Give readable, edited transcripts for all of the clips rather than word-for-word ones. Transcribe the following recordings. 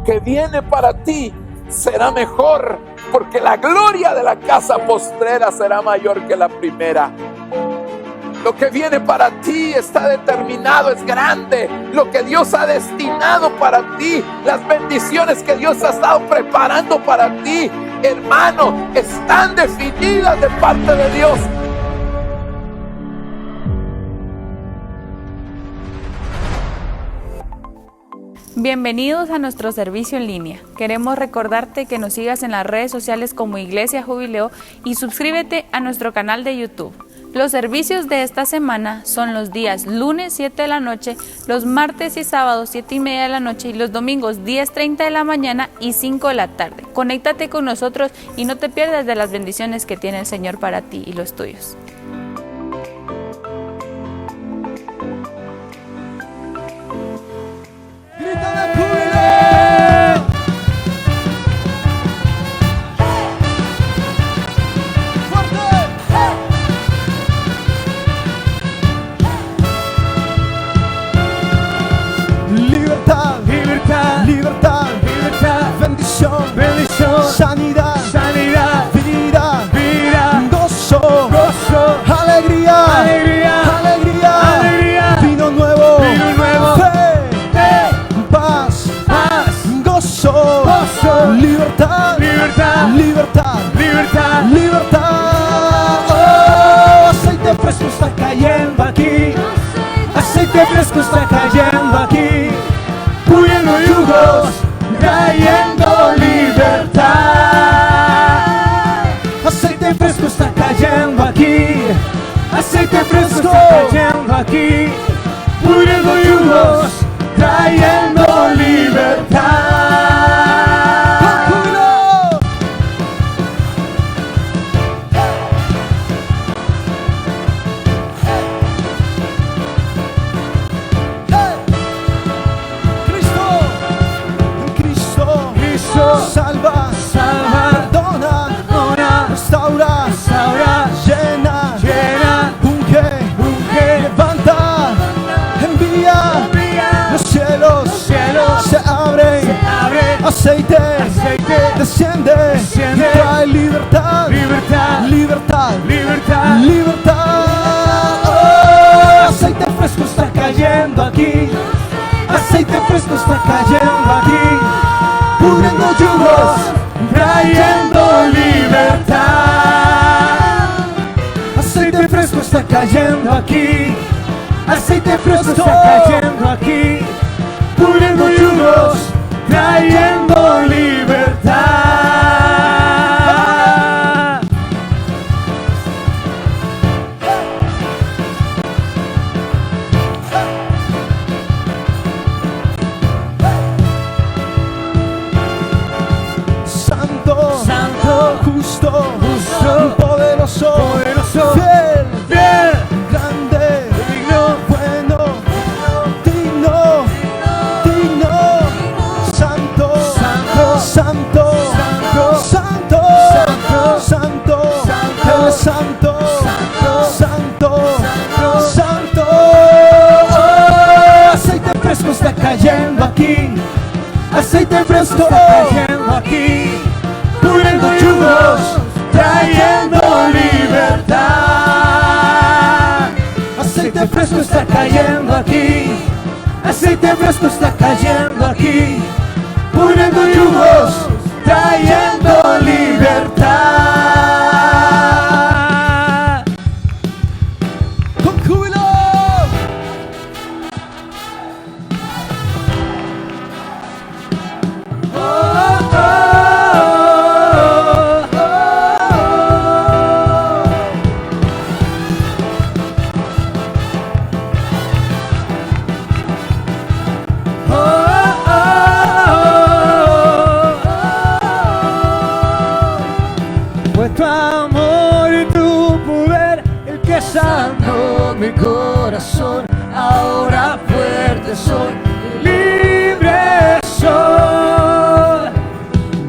que viene para ti será mejor, porque la gloria de la casa postrera será mayor que la primera. Lo que viene para ti está determinado, es grande. Lo que Dios ha destinado para ti, las bendiciones que Dios ha estado preparando para ti, hermano, están definidas de parte de Dios. Bienvenidos a nuestro servicio en línea. Queremos recordarte que nos sigas en las redes sociales como Iglesia Jubileo y suscríbete a nuestro canal de YouTube. Los servicios de esta semana son los días lunes 7 de la noche, los martes y sábados 7:30 de la noche y los domingos 10:30 de la mañana y 5 de la tarde. Conéctate con nosotros y no te pierdas de las bendiciones que tiene el Señor para ti y los tuyos. Libertad, libertad, libertad, libertad, bendición, bendición, sanidad, sanidad, vida, vida, gozo, gozo, alegría, alegría, alegría, alegría, vino nuevo, fe, paz, paz, gozo, gozo, libertad, libertad, libertad, libertad, libertad. Oh, aceite fresco está cayendo aquí. Aceite fresco está cayendo aquí, puriendo yugos, trayendo libertad. Aceite fresco está cayendo aquí, aceite fresco está cayendo aquí, puriendo yugos, trayendo libertad. Salva, salva, perdona, perdona, restaura, restaura, llena, llena, unge, levanta, envía, los cielos, se abren, aceite, desciende, y trae libertad, libertad, libertad, libertad, libertad. Oh, aceite fresco está cayendo aquí, aceite fresco está cayendo aquí, pudriendo yugos, trayendo libertad. Aceite fresco está cayendo aquí, aceite fresco está cayendo aquí, pudriendo yugos, trayendo libertad. Santo, justo, poderoso, fiel, grande, digno, santo, aceite fresco está cayendo aquí, aceite fresco está cayendo aquí, pudriendo yugos, trayendo libertad. Aceite fresco está cayendo aquí, aceite fresco está cayendo aquí, pudriendo yugos, trayendo libertad. Con júbilo. Tu amor y tu poder, el que sanó mi corazón, ahora fuerte soy, libre soy.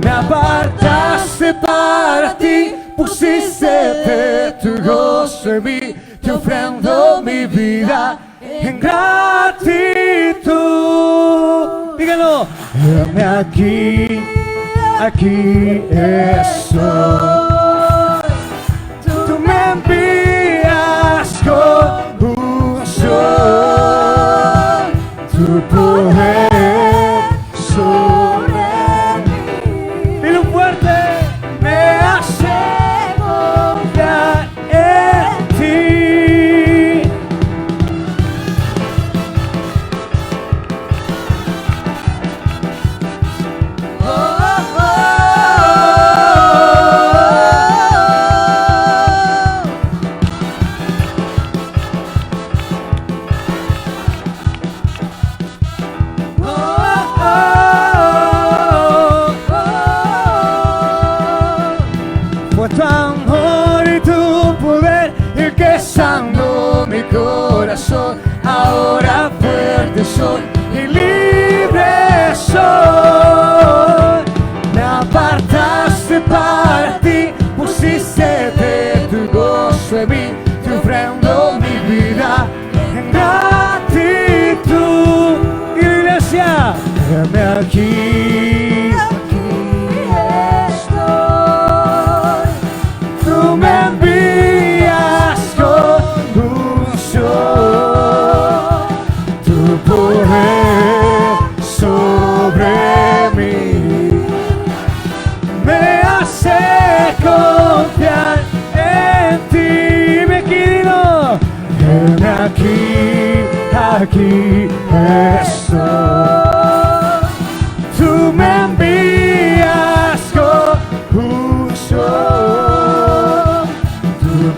Me apartaste para ti, pusiste de tu gozo en mí, te ofrendo mi vida en gratitud. Díganlo, Heme aquí, aquí estoy. Tú me envías con unción, tu poder sobre mí. Dilo fuerte, me hace confiar en ti. Fue tu amor y tu poder el que sanó mi corazón. Ahora fuerte soy y libre soy. Me apartaste para ti, pusiste de tu gozo en mí. Te ofrendo mi vida en gratitud. Iglesia, heme aquí. Me envías con unción, tu poder sobre mí me hace confiar en ti. Me quiero, heme aquí, aquí estoy. Tú me envías con unción,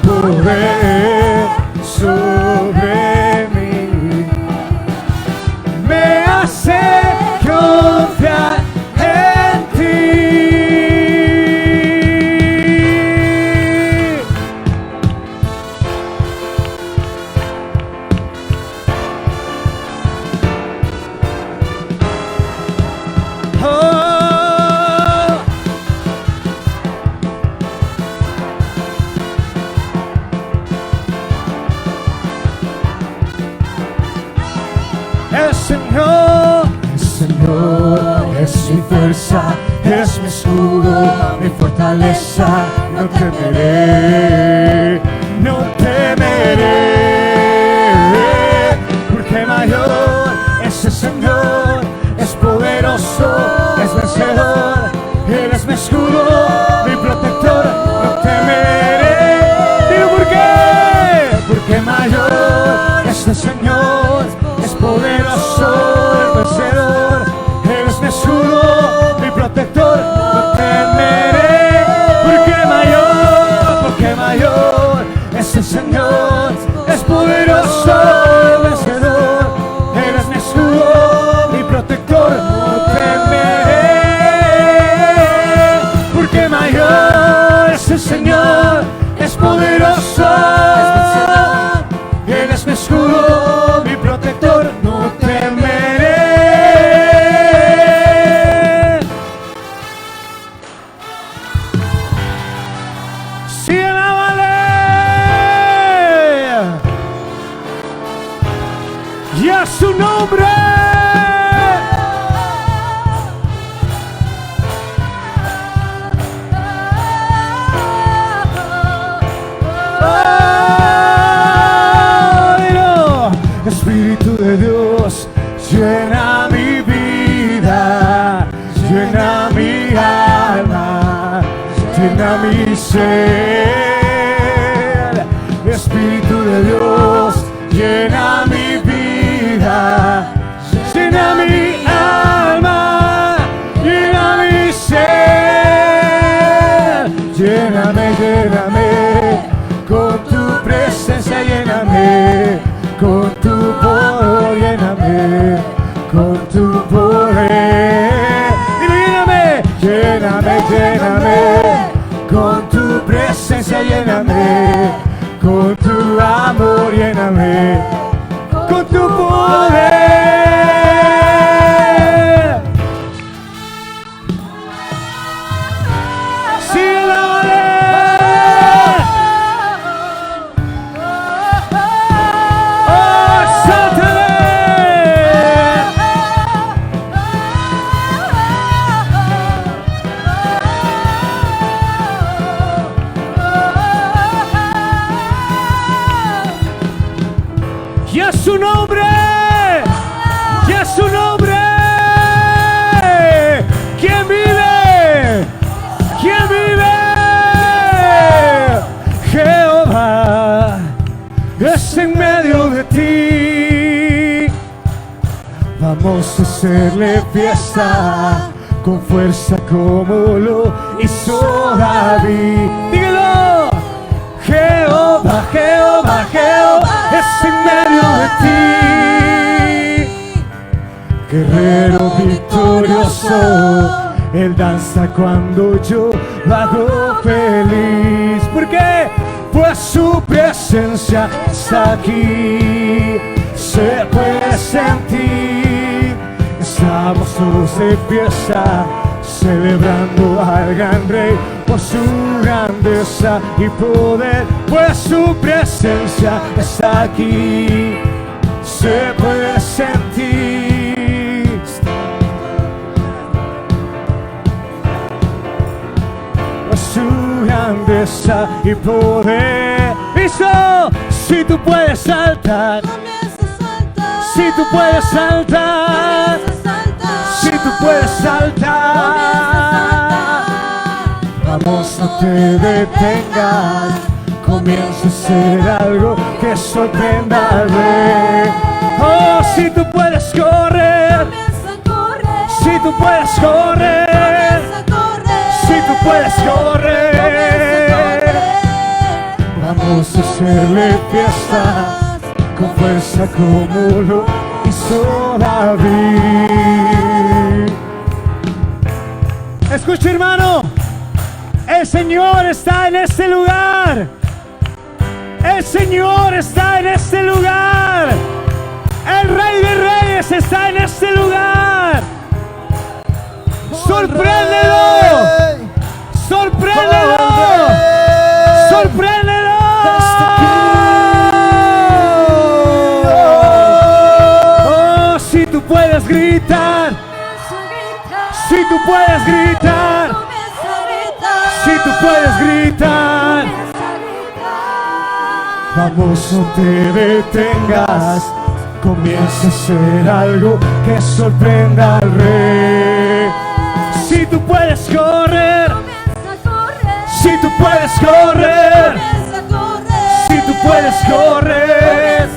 poder sobre mí me hace confiar en ti. El Señor es mi fuerza, es mi escudo, mi fortaleza. No temeré, no temeré, porque mayor es el Señor, es poderoso, es vencedor. Él es mi escudo, mi protector. No temeré. Digo por qué, porque mayor es el Señor, es poderoso, el vencedor. Él es mi escudo, mi protector. No temeré, porque mayor es el Señor, es poderoso, el vencedor. Él es mi escudo, mi protector. No temeré, porque mayor es el Señor, es poderoso, es vencedor. Él es mi escudo, mi protector. No temeré. Sí, alábale. Y a su nombre. Espíritu de Dios, llena mi vida, llena mi alma, llena mi ser. Espíritu de Dios, llena mi vida, llena mi alma, llena mi ser. Lléname, lléname, con tu presencia lléname, con tu poder, lléname, con tu poder. Lléname, lléname, lléname, con tu presencia Y a su nombre, y a su nombre. ¿Quién vive? ¿Quién vive? Jehová es en medio de ti. Vamos a hacerle fiesta con fuerza como lo hizo David. Dígalo. Jehová, Jehová, Jehová es en medio de ti. Guerrero victorioso, Él danza cuando yo lo hago feliz. ¿Por qué? Pues su presencia está aquí, se puede sentir. Estamos todos de fiesta, celebrando al gran Rey por su grandeza y poder. Pues su presencia está aquí, se puede sentir. Por su grandeza y poder. ¡Listo! Si tú puedes saltar, si tú puedes saltar, si tú puedes saltar, vamos, no te detengas. Comienza a hacer algo que sorprenda al Rey. Oh, si tú puedes correr, si tú puedes correr, si tú puedes correr, vamos a hacerle fiesta con fuerza como lo hizo David. Escucha, hermano, el Señor está en este lugar. El Señor está en este lugar. El Rey de Reyes está en este lugar. ¡Sorpréndelo! ¡Sorpréndelo! ¡Sorpréndelo! Oh, si tú puedes gritar, si tú puedes gritar, si tú puedes gritar, vamos, no te detengas. Comienza a hacer algo que sorprenda al Rey. Si tú puedes correr, si tú puedes correr, si tú puedes correr,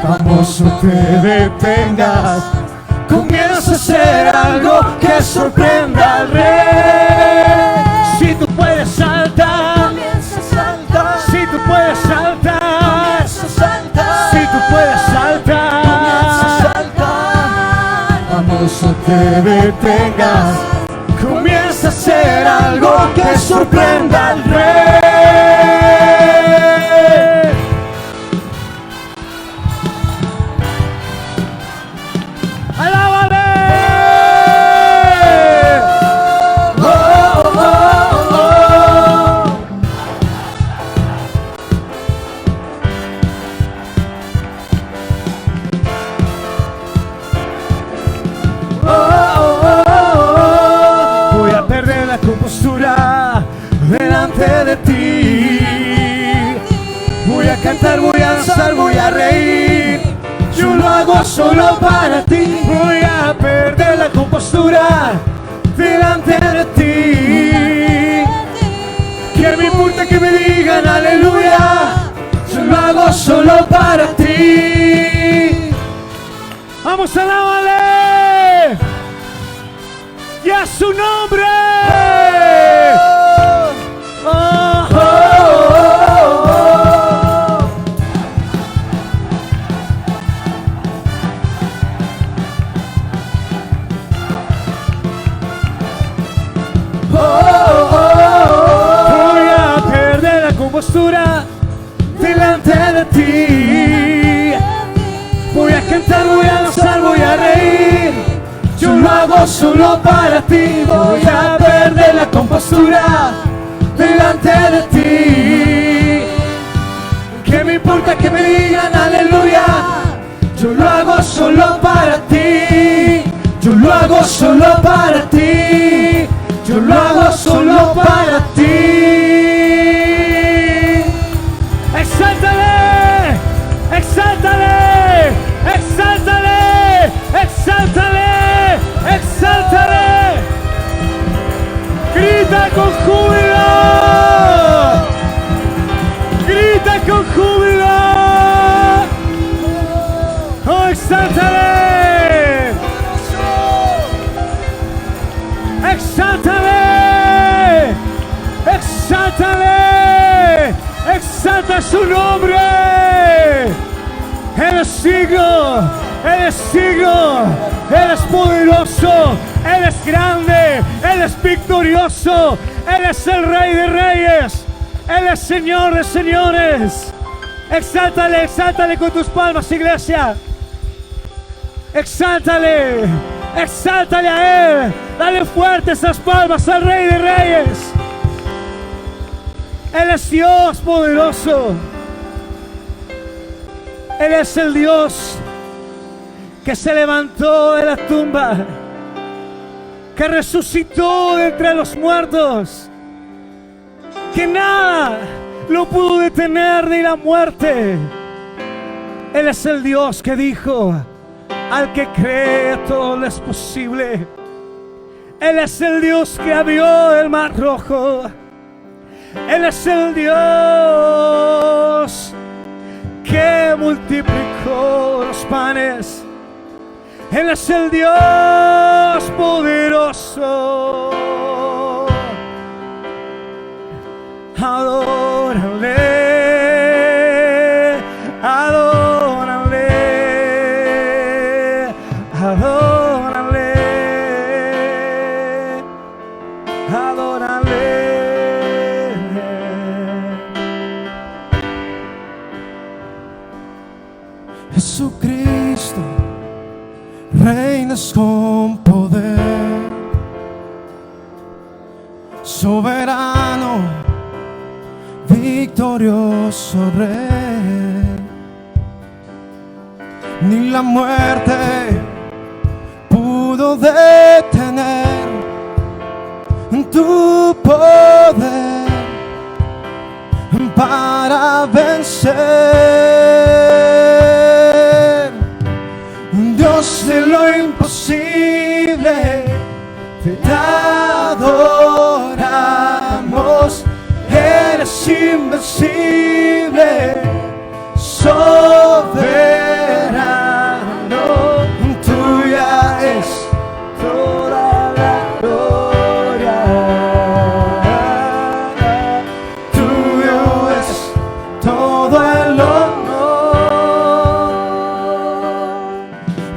vamos, no te detengas. Comienza a hacer algo que sorprenda al Rey. Si tú puedes saltar, si tú puedes saltar, si tú puedes saltar, vamos, no te detengas. Comienza a hacer algo que sorprenda al Rey. ¡Alábale! Oh, oh, oh, oh. Oh, oh, oh. Voy a perder la compostura delante de ti. Voy a cantar, voy a danzar, voy a reír. Yo lo hago solo para ti. Voy a perder la compostura delante de ti. Que me importa que me digan aleluya. Yo lo hago solo para ti. Vamos, alábale. Y a su nombre. Oh, oh, oh, oh. Oh, oh, oh, oh. Voy a perder la compostura delante de ti. Voy a cantar, voy a danzar, voy a reír. Yo lo hago solo para ti. Voy a perder la compostura delante de ti. ¿Qué me importa que me digan aleluya? Yo lo hago solo para ti. Yo lo hago solo para ti. Yo lo hago solo para ti. Exáltale, tu nombre. Eres digno, eres digno, eres poderoso, eres grande, eres victorioso, eres el Rey de Reyes, eres Señor de señores. Exáltale, exáltale con tus palmas, iglesia. Exáltale, exáltale a Él. Dale fuerte esas palmas al Rey de Reyes. Él es Dios poderoso. Él es el Dios que se levantó de la tumba, que resucitó de entre los muertos, que nada lo pudo detener ni la muerte. Él es el Dios que dijo: al que cree todo le es posible. Él es el Dios que abrió el mar rojo. Él es el Dios que multiplicó los panes. Él es el Dios poderoso. Adórale, adórale, adórale, adórale. Jesucristo, reinas con poder, soberano, victorioso Rey. Ni la muerte pudo detener tu poder para vencer. Dios de lo imposible, te adoramos. Eres invencible, soberano. Tuya es toda la gloria, tuyo es todo el honor.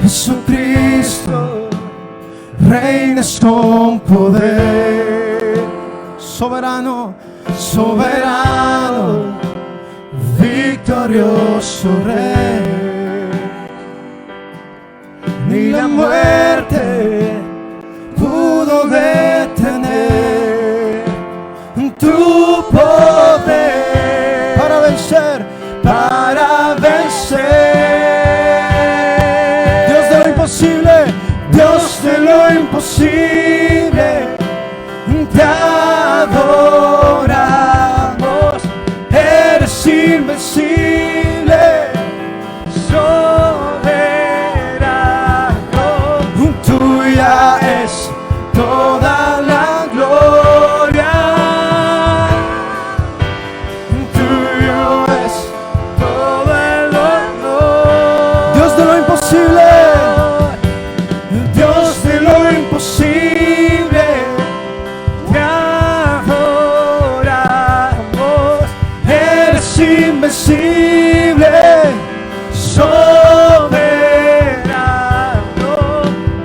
Jesucristo, reinas con poder, soberano, soberano, victorioso Rey. Ni la muerte pudo detener tu poder para vencer, para vencer. Dios de lo imposible, Dios de lo imposible, te adoramos. Eres invencible, soberano. Tuya es toda la gloria, tuyo es todo el honor. Dios de lo imposible, Dios de lo imposible, te adoramos. Eres invencible, soberano.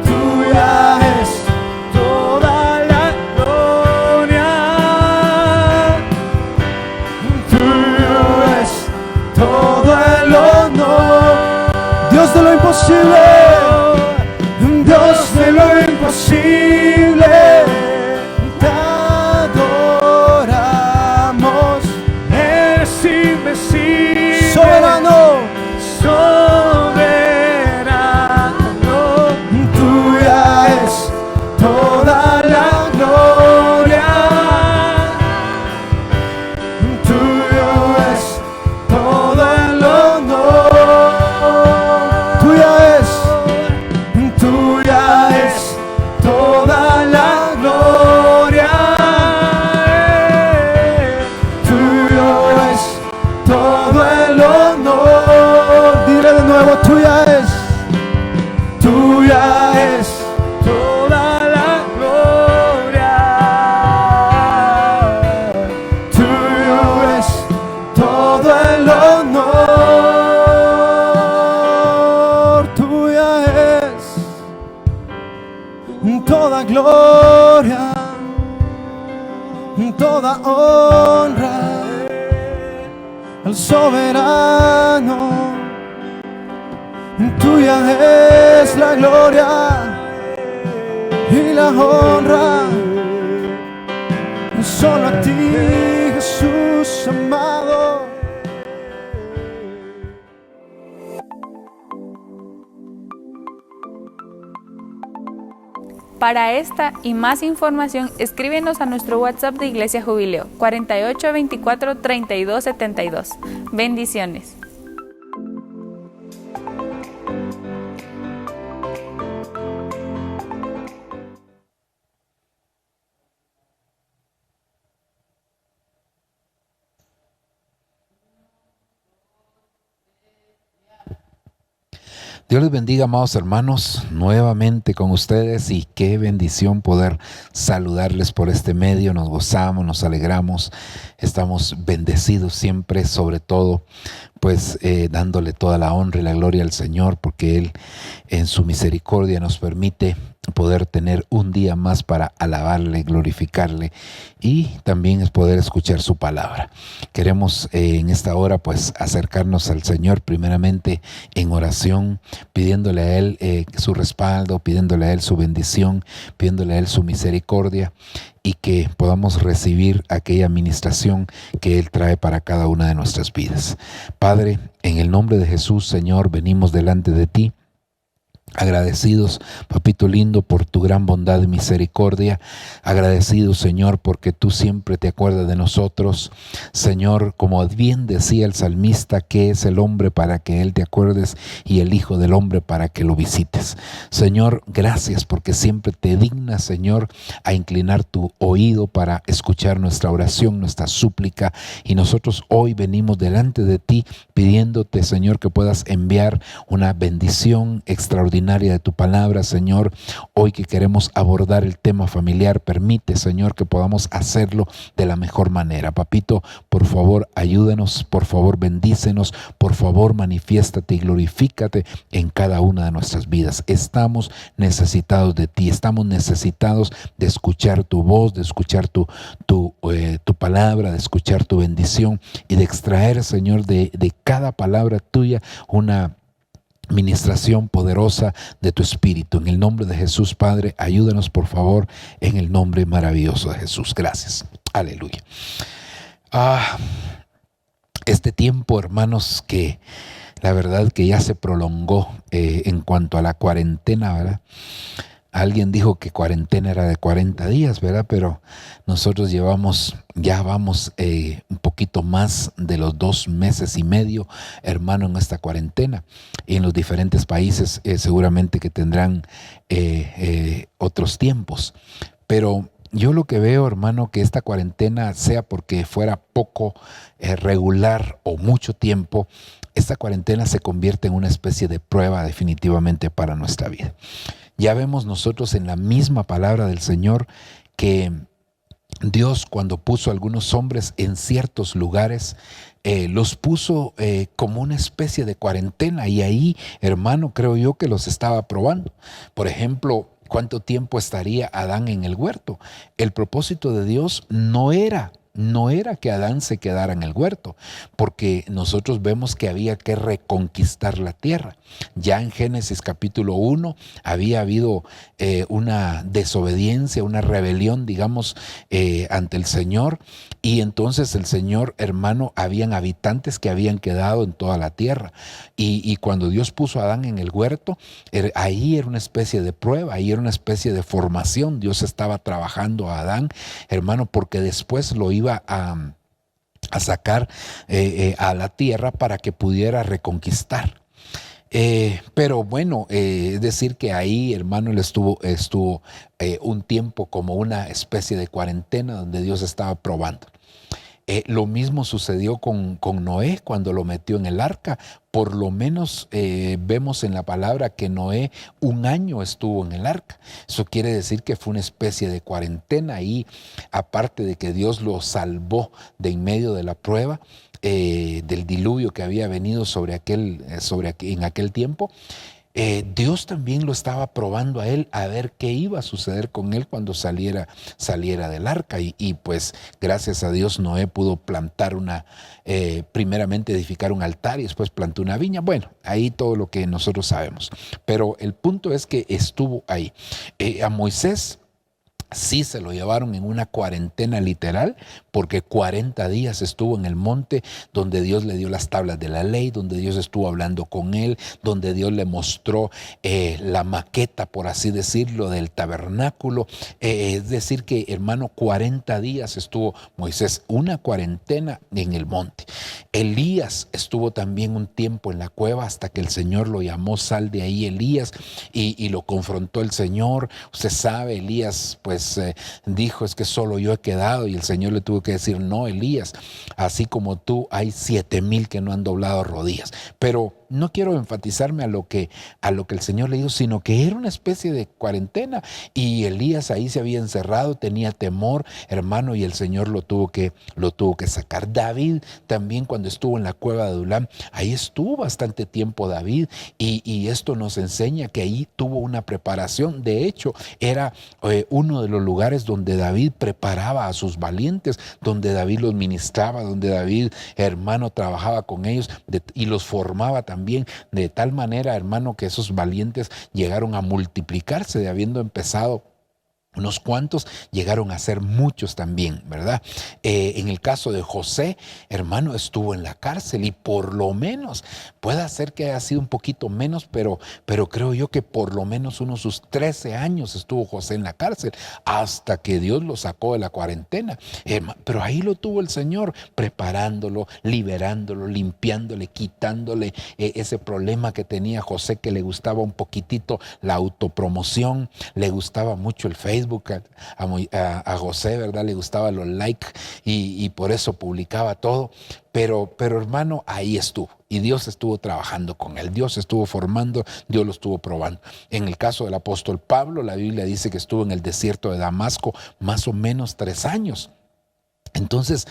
Tuya es toda la gloria, tuyo es todo el honor. Dios de lo imposible, Dios de lo imposible, te adoramos. Eres invencible, soberano, soberano. Tuya es toda la gloria, tuyo es todo el honor. Tuya es toda la gloria, tuyo es todo el honor. Dile de nuevo, tuya es toda la gloria, tuyo es todo el honor. gloria, toda honra al soberano. Tuya es la gloria y la honra, solo a ti, Jesús amado. Para esta y más información, escríbenos a nuestro WhatsApp de Iglesia Jubileo 48 24 32 72. Bendiciones. Dios les bendiga, amados hermanos, nuevamente con ustedes, y qué bendición poder saludarles por este medio. Nos gozamos, nos alegramos, estamos bendecidos siempre, sobre todo pues dándole toda la honra y la gloria al Señor, porque Él en su misericordia nos permite poder tener un día más para alabarle, glorificarle, y también es poder escuchar su palabra. Queremos en esta hora pues acercarnos al Señor primeramente en oración, pidiéndole a Él su respaldo, pidiéndole a Él su bendición, pidiéndole a Él su misericordia, y que podamos recibir aquella administración que Él trae para cada una de nuestras vidas. Padre, en el nombre de Jesús, Señor, venimos delante de ti, agradecidos, papito lindo, por tu gran bondad y misericordia. Agradecidos, Señor, porque tú siempre te acuerdas de nosotros. Señor, como bien decía el salmista, ¿qué es el hombre para que él te acuerdes, y el hijo del hombre para que lo visites? Señor, gracias porque siempre te dignas, Señor, a inclinar tu oído para escuchar nuestra oración, nuestra súplica. Y nosotros hoy venimos delante de ti pidiéndote, Señor, que puedas enviar una bendición extraordinaria de tu palabra, Señor. Hoy que queremos abordar el tema familiar, permite, Señor, que podamos hacerlo de la mejor manera. Papito, por favor, ayúdanos, por favor, bendícenos, por favor, manifiéstate y glorifícate en cada una de nuestras vidas. Estamos necesitados de ti, estamos necesitados de escuchar tu voz, de escuchar tu palabra, de escuchar tu bendición, y de extraer, Señor, de cada palabra tuya una ministración poderosa de tu Espíritu. En el nombre de Jesús, Padre, ayúdanos por favor, en el nombre maravilloso de Jesús. Gracias. Aleluya. Este tiempo, hermanos, que la verdad que ya se prolongó en cuanto a la cuarentena, ¿verdad? Alguien dijo que cuarentena era de 40 días, ¿verdad? Pero nosotros ya vamos un poquito más de los 2 meses y medio, hermano, en esta cuarentena. Y en los diferentes países seguramente que tendrán otros tiempos. Pero yo lo que veo, hermano, que esta cuarentena, sea porque fuera poco regular o mucho tiempo, esta cuarentena se convierte en una especie de prueba definitivamente para nuestra vida. Ya vemos nosotros en la misma palabra del Señor que Dios, cuando puso a algunos hombres en ciertos lugares, los puso como una especie de cuarentena, y ahí, hermano, creo yo que los estaba probando. Por ejemplo, ¿cuánto tiempo estaría Adán en el huerto? El propósito de Dios no era que Adán se quedara en el huerto, porque nosotros vemos que había que reconquistar la tierra. Ya en Génesis capítulo 1 había habido una desobediencia, una rebelión, digamos, ante el Señor, y entonces el Señor, hermano, habían habitantes que habían quedado en toda la tierra, y cuando Dios puso a Adán en el huerto, ahí era una especie de prueba, ahí era una especie de formación. Dios estaba trabajando a Adán, hermano, porque después lo iba a sacar a la tierra para que pudiera reconquistar. Pero bueno, es decir que ahí, hermano, él estuvo un tiempo como una especie de cuarentena donde Dios estaba probando. Lo mismo sucedió con Noé cuando lo metió en el arca. Por lo menos vemos en la palabra que Noé 1 año estuvo en el arca. Eso quiere decir que fue una especie de cuarentena, y aparte de que Dios lo salvó de en medio de la prueba, del diluvio que había venido en aquel tiempo, Dios también lo estaba probando a él a ver qué iba a suceder con él cuando saliera del arca. Y pues gracias a Dios Noé pudo plantar primeramente edificar un altar y después plantó una viña. Bueno, ahí todo lo que nosotros sabemos. Pero el punto es que estuvo ahí. A Moisés sí se lo llevaron en una cuarentena literal, porque 40 días estuvo en el monte donde Dios le dio las tablas de la ley, donde Dios estuvo hablando con él, donde Dios le mostró la maqueta, por así decirlo, del tabernáculo. Es decir que, hermano, 40 días estuvo Moisés, una cuarentena en el monte. Elías estuvo también un tiempo en la cueva hasta que el Señor lo llamó, sal de ahí, Elías, y lo confrontó el Señor. Usted sabe, Elías pues dijo, es que solo yo he quedado, y el Señor le tuvo que decir, no, Elías, así como tú hay 7,000 que no han doblado rodillas. Pero no quiero enfatizarme a lo que el Señor le dijo, sino que era una especie de cuarentena, y Elías ahí se había encerrado, tenía temor, hermano, y el Señor lo tuvo que sacar. David también, cuando estuvo en la cueva de Adulam, ahí estuvo bastante tiempo David, y esto nos enseña que ahí tuvo una preparación. De hecho, era uno de los lugares donde David preparaba a sus valientes, donde David los ministraba, donde David, hermano, trabajaba con ellos y los formaba también, de tal manera, hermano, que esos valientes llegaron a multiplicarse, de habiendo empezado unos cuantos, llegaron a ser muchos también, ¿verdad? En el caso de José, hermano, estuvo en la cárcel, y por lo menos, puede ser que haya sido un poquito menos, pero creo yo que por lo menos unos sus 13 años estuvo José en la cárcel, hasta que Dios lo sacó de la cuarentena. Pero ahí lo tuvo el Señor, preparándolo, liberándolo, limpiándole, quitándole ese problema que tenía José, que le gustaba un poquitito la autopromoción, le gustaba mucho el Facebook. A José, ¿verdad? Le gustaba los likes, y por eso publicaba todo. Pero hermano, ahí estuvo, y Dios estuvo trabajando con él, Dios estuvo formando, Dios lo estuvo probando. En el caso del apóstol Pablo, la Biblia dice que estuvo en el desierto de Damasco más o menos 3 años. Entonces,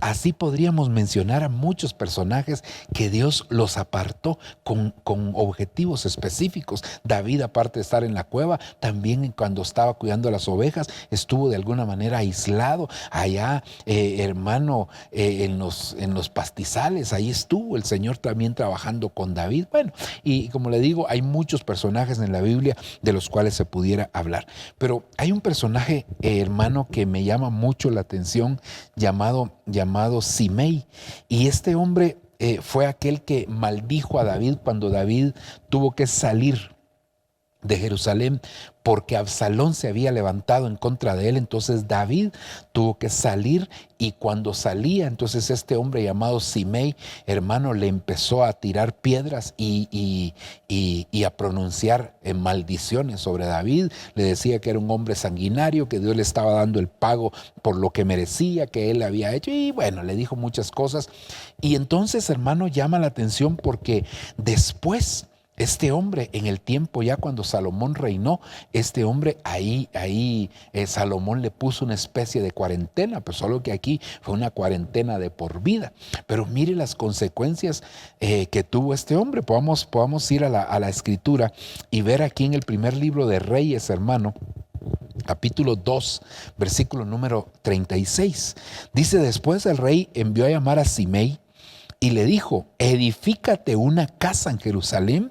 así podríamos mencionar a muchos personajes que Dios los apartó con objetivos específicos. David, aparte de estar en la cueva, también cuando estaba cuidando las ovejas, estuvo de alguna manera aislado allá, hermano, en los pastizales. Ahí estuvo el Señor también trabajando con David. Bueno, y como le digo, hay muchos personajes en la Biblia de los cuales se pudiera hablar. Pero hay un personaje, hermano, que me llama mucho la atención, llamado Simei, y este hombre fue aquel que maldijo a David cuando David tuvo que salir de Jerusalén porque Absalón se había levantado en contra de él. Entonces David tuvo que salir, y cuando salía, entonces este hombre llamado Simei, hermano, le empezó a tirar piedras y a pronunciar maldiciones sobre David. Le decía que era un hombre sanguinario, que Dios le estaba dando el pago por lo que merecía, que él había hecho, y bueno, le dijo muchas cosas. Y entonces, hermano, llama la atención porque después este hombre, en el tiempo ya cuando Salomón reinó, este hombre ahí Salomón le puso una especie de cuarentena, pero solo que aquí fue una cuarentena de por vida. Pero mire las consecuencias que tuvo este hombre. Podamos ir a la escritura y ver aquí en el primer libro de Reyes, hermano, capítulo 2, versículo número 36. Dice: después el rey envió a llamar a Simei y le dijo: edifícate una casa en Jerusalén,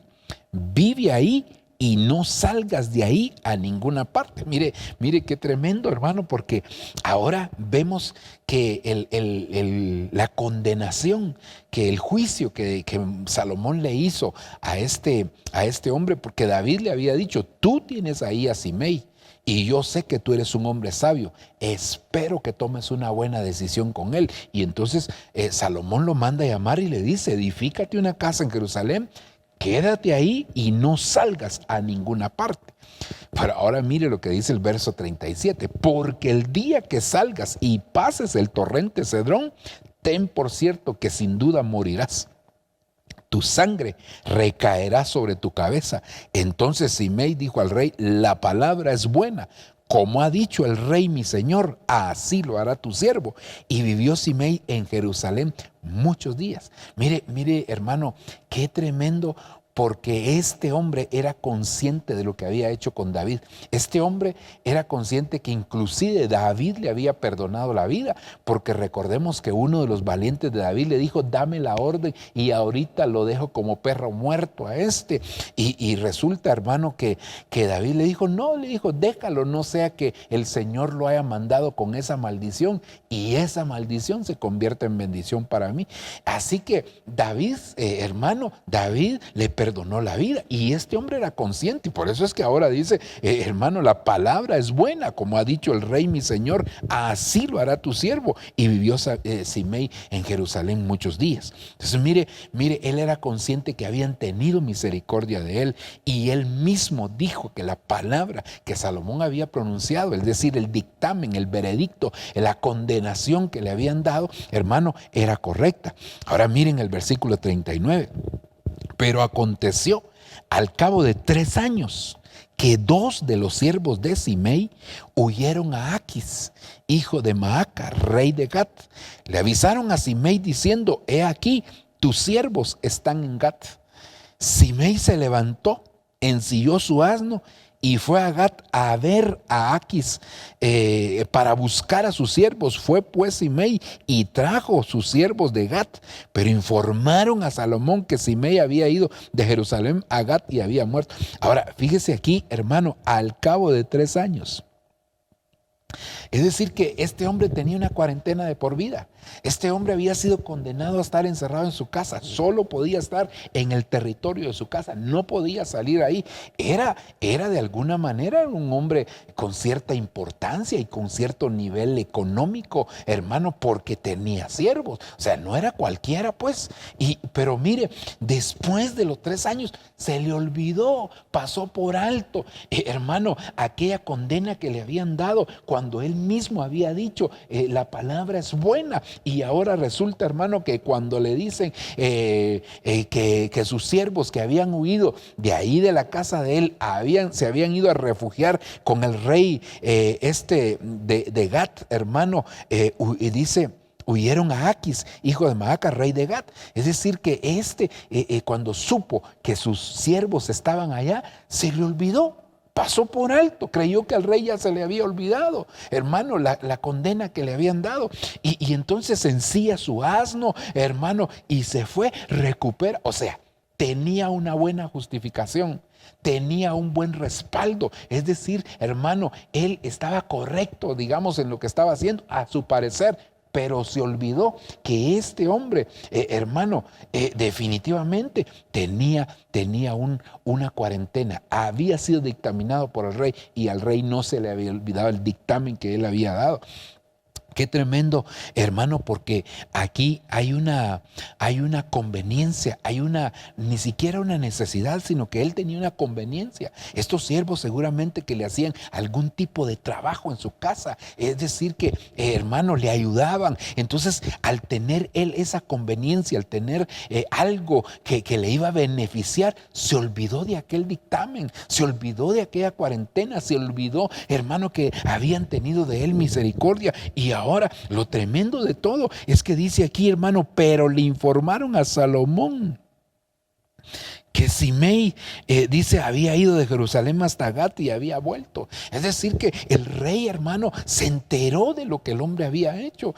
vive ahí y no salgas de ahí a ninguna parte. Mire qué tremendo, hermano, porque ahora vemos que la condenación, que el juicio que Salomón le hizo a este hombre, porque David le había dicho: tú tienes ahí a Simei, y yo sé que tú eres un hombre sabio, espero que tomes una buena decisión con él. Y entonces Salomón lo manda a llamar y le dice: edifícate una casa en Jerusalén, quédate ahí y no salgas a ninguna parte. Pero ahora mire lo que dice el verso 37. Porque el día que salgas y pases el torrente Cedrón, ten por cierto que sin duda morirás. Tu sangre recaerá sobre tu cabeza. Entonces Simei dijo al rey: la palabra es buena. Como ha dicho el rey mi señor, así lo hará tu siervo. Y vivió Simei en Jerusalén muchos días. Mire, hermano, qué tremendo porque este hombre era consciente de lo que había hecho con David. Este hombre era consciente que inclusive David le había perdonado la vida, porque recordemos que uno de los valientes de David le dijo: dame la orden y ahorita lo dejo como perro muerto a este. Y resulta, hermano, que David le dijo: no, le dijo, déjalo, no sea que el Señor lo haya mandado con esa maldición y esa maldición se convierte en bendición para mí. Así que David, David le perdonó la vida, y este hombre era consciente, y por eso es que ahora dice: hermano, la palabra es buena, como ha dicho el rey mi señor, así lo hará tu siervo. Y vivió Simei en Jerusalén muchos días. Entonces mire, él era consciente que habían tenido misericordia de él, y él mismo dijo que la palabra que Salomón había pronunciado, es decir, el dictamen, el veredicto, la condenación que le habían dado, hermano, era correcta. Ahora miren el versículo 39. Pero aconteció al cabo de 3 años que 2 de los siervos de Simei huyeron a Aquis, hijo de Maaca, rey de Gat. Le avisaron a Simei diciendo: he aquí, tus siervos están en Gat. Simei se levantó, ensilló su asno y fue a Gat a ver a Aquis para buscar a sus siervos. Fue pues Simei y trajo sus siervos de Gat, pero informaron a Salomón que Simei había ido de Jerusalén a Gat y había muerto. Ahora, fíjese aquí, hermano, al cabo de 3 años. Es decir, que este hombre tenía una cuarentena de por vida. Este hombre había sido condenado a estar encerrado en su casa. Solo podía estar en el territorio de su casa. No podía salir ahí. Era de alguna manera un hombre con cierta importancia y con cierto nivel económico, hermano, porque tenía siervos. O sea, no era cualquiera, pues. Pero mire, después de los 3 años se le olvidó, pasó por alto, hermano, aquella condena que le habían dado cuando él mismo había dicho: la palabra es buena. Y ahora resulta, hermano, que cuando le dicen que sus siervos que habían huido de ahí de la casa de él se habían ido a refugiar con el rey de Gat, hermano, y dice: huyeron a Aquis, hijo de Maaca, rey de Gat. Es decir, que cuando supo que sus siervos estaban allá, se le olvidó. Pasó por alto, creyó que al rey ya se le había olvidado, hermano, la condena que le habían dado. Y entonces ensilla su asno, hermano, y se fue, recupera. O sea, tenía una buena justificación, tenía un buen respaldo. Es decir, hermano, él estaba correcto, digamos, en lo que estaba haciendo, a su parecer. Pero se olvidó que este hombre, hermano, definitivamente tenía una cuarentena. Había sido dictaminado por el rey y al rey no se le había olvidado el dictamen que él había dado. Qué tremendo, hermano, porque aquí hay una conveniencia, ni siquiera una necesidad, sino que él tenía una conveniencia. Estos siervos seguramente que le hacían algún tipo de trabajo en su casa, es decir que, hermano, le ayudaban. Entonces, al tener él esa conveniencia, al tener algo que le iba a beneficiar, se olvidó de aquel dictamen, se olvidó de aquella cuarentena, se olvidó, hermano, que habían tenido de él misericordia. Y ahora, lo tremendo de todo es que dice aquí, hermano, pero le informaron a Salomón que Simei, dice, había ido de Jerusalén hasta Gat y había vuelto. Es decir que el rey, hermano, se enteró de lo que el hombre había hecho.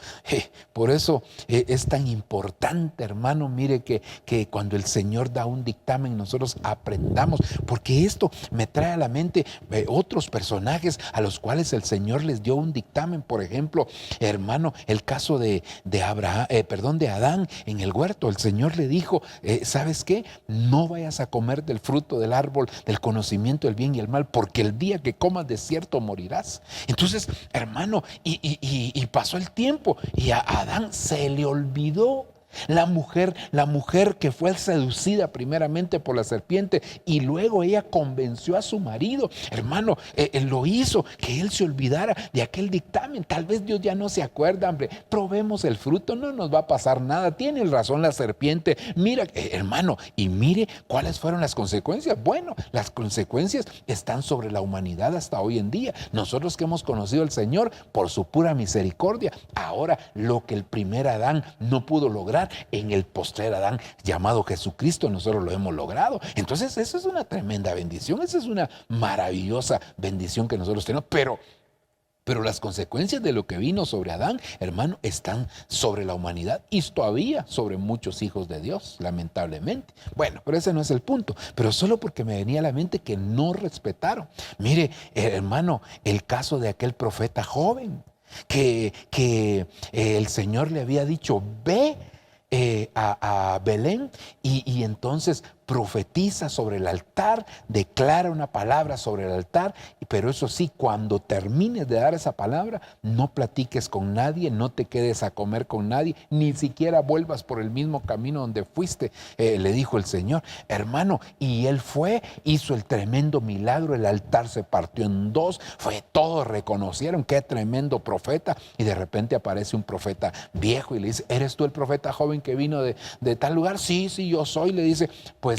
Por eso es tan importante, hermano, mire que cuando el Señor da un dictamen nosotros aprendamos, porque esto me trae a la mente otros personajes a los cuales el Señor les dio un dictamen. Por ejemplo, hermano, el caso de Adán en el huerto. El Señor le dijo, ¿sabes qué? No vayas a comer del fruto del árbol del conocimiento del bien y el mal, porque el día que comas de cierto morirás. Entonces, hermano, y pasó el tiempo y a Adán se le olvidó. La mujer que fue seducida primeramente por la serpiente y luego ella convenció a su marido, hermano, lo hizo que él se olvidara de aquel dictamen. Tal vez Dios ya no se acuerda, hombre, probemos el fruto, no nos va a pasar nada. Tiene razón la serpiente, mira, hermano, y mire cuáles fueron las consecuencias. Bueno, las consecuencias están sobre la humanidad hasta hoy en día. Nosotros que hemos conocido al Señor por su pura misericordia, ahora lo que el primer Adán no pudo lograr, humanidad en el postrer Adán llamado Jesucristo, nosotros lo hemos logrado. Entonces eso es una tremenda bendición, esa es una maravillosa bendición que nosotros tenemos, pero las consecuencias de lo que vino sobre Adán, hermano, están sobre la humanidad y todavía sobre muchos hijos de Dios, lamentablemente. Bueno, pero ese no es el punto. Pero solo porque me venía a la mente que no respetaron. Mire, hermano, el caso de aquel profeta joven que el Señor le había dicho, ve a Belén y entonces profetiza sobre el altar, declara una palabra sobre el altar, pero eso sí, cuando termines de dar esa palabra, no platiques con nadie, no te quedes a comer con nadie, ni siquiera vuelvas por el mismo camino donde fuiste, le dijo el Señor, hermano, y él fue, hizo el tremendo milagro, el altar se partió en dos, todos reconocieron qué tremendo profeta, y de repente aparece un profeta viejo y le dice, ¿eres tú el profeta joven que vino de tal lugar? Sí, yo soy, le dice, pues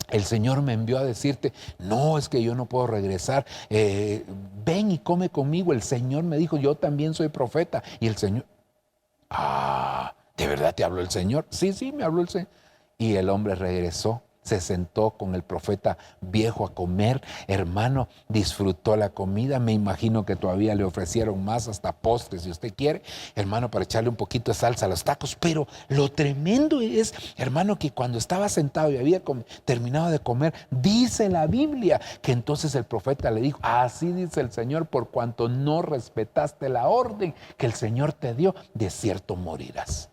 el Señor me envió a decirte, no, es que yo no puedo regresar, ven y come conmigo. El Señor me dijo, yo también soy profeta. Y el Señor, ¿de verdad te habló el Señor? Sí, me habló el Señor. Y el hombre regresó, se sentó con el profeta viejo a comer, hermano, disfrutó la comida, me imagino que todavía le ofrecieron más, hasta postres si usted quiere, hermano, para echarle un poquito de salsa a los tacos, pero lo tremendo es, hermano, que cuando estaba sentado y había terminado de comer, dice la Biblia, que entonces el profeta le dijo, así dice el Señor, por cuanto no respetaste la orden que el Señor te dio, de cierto morirás.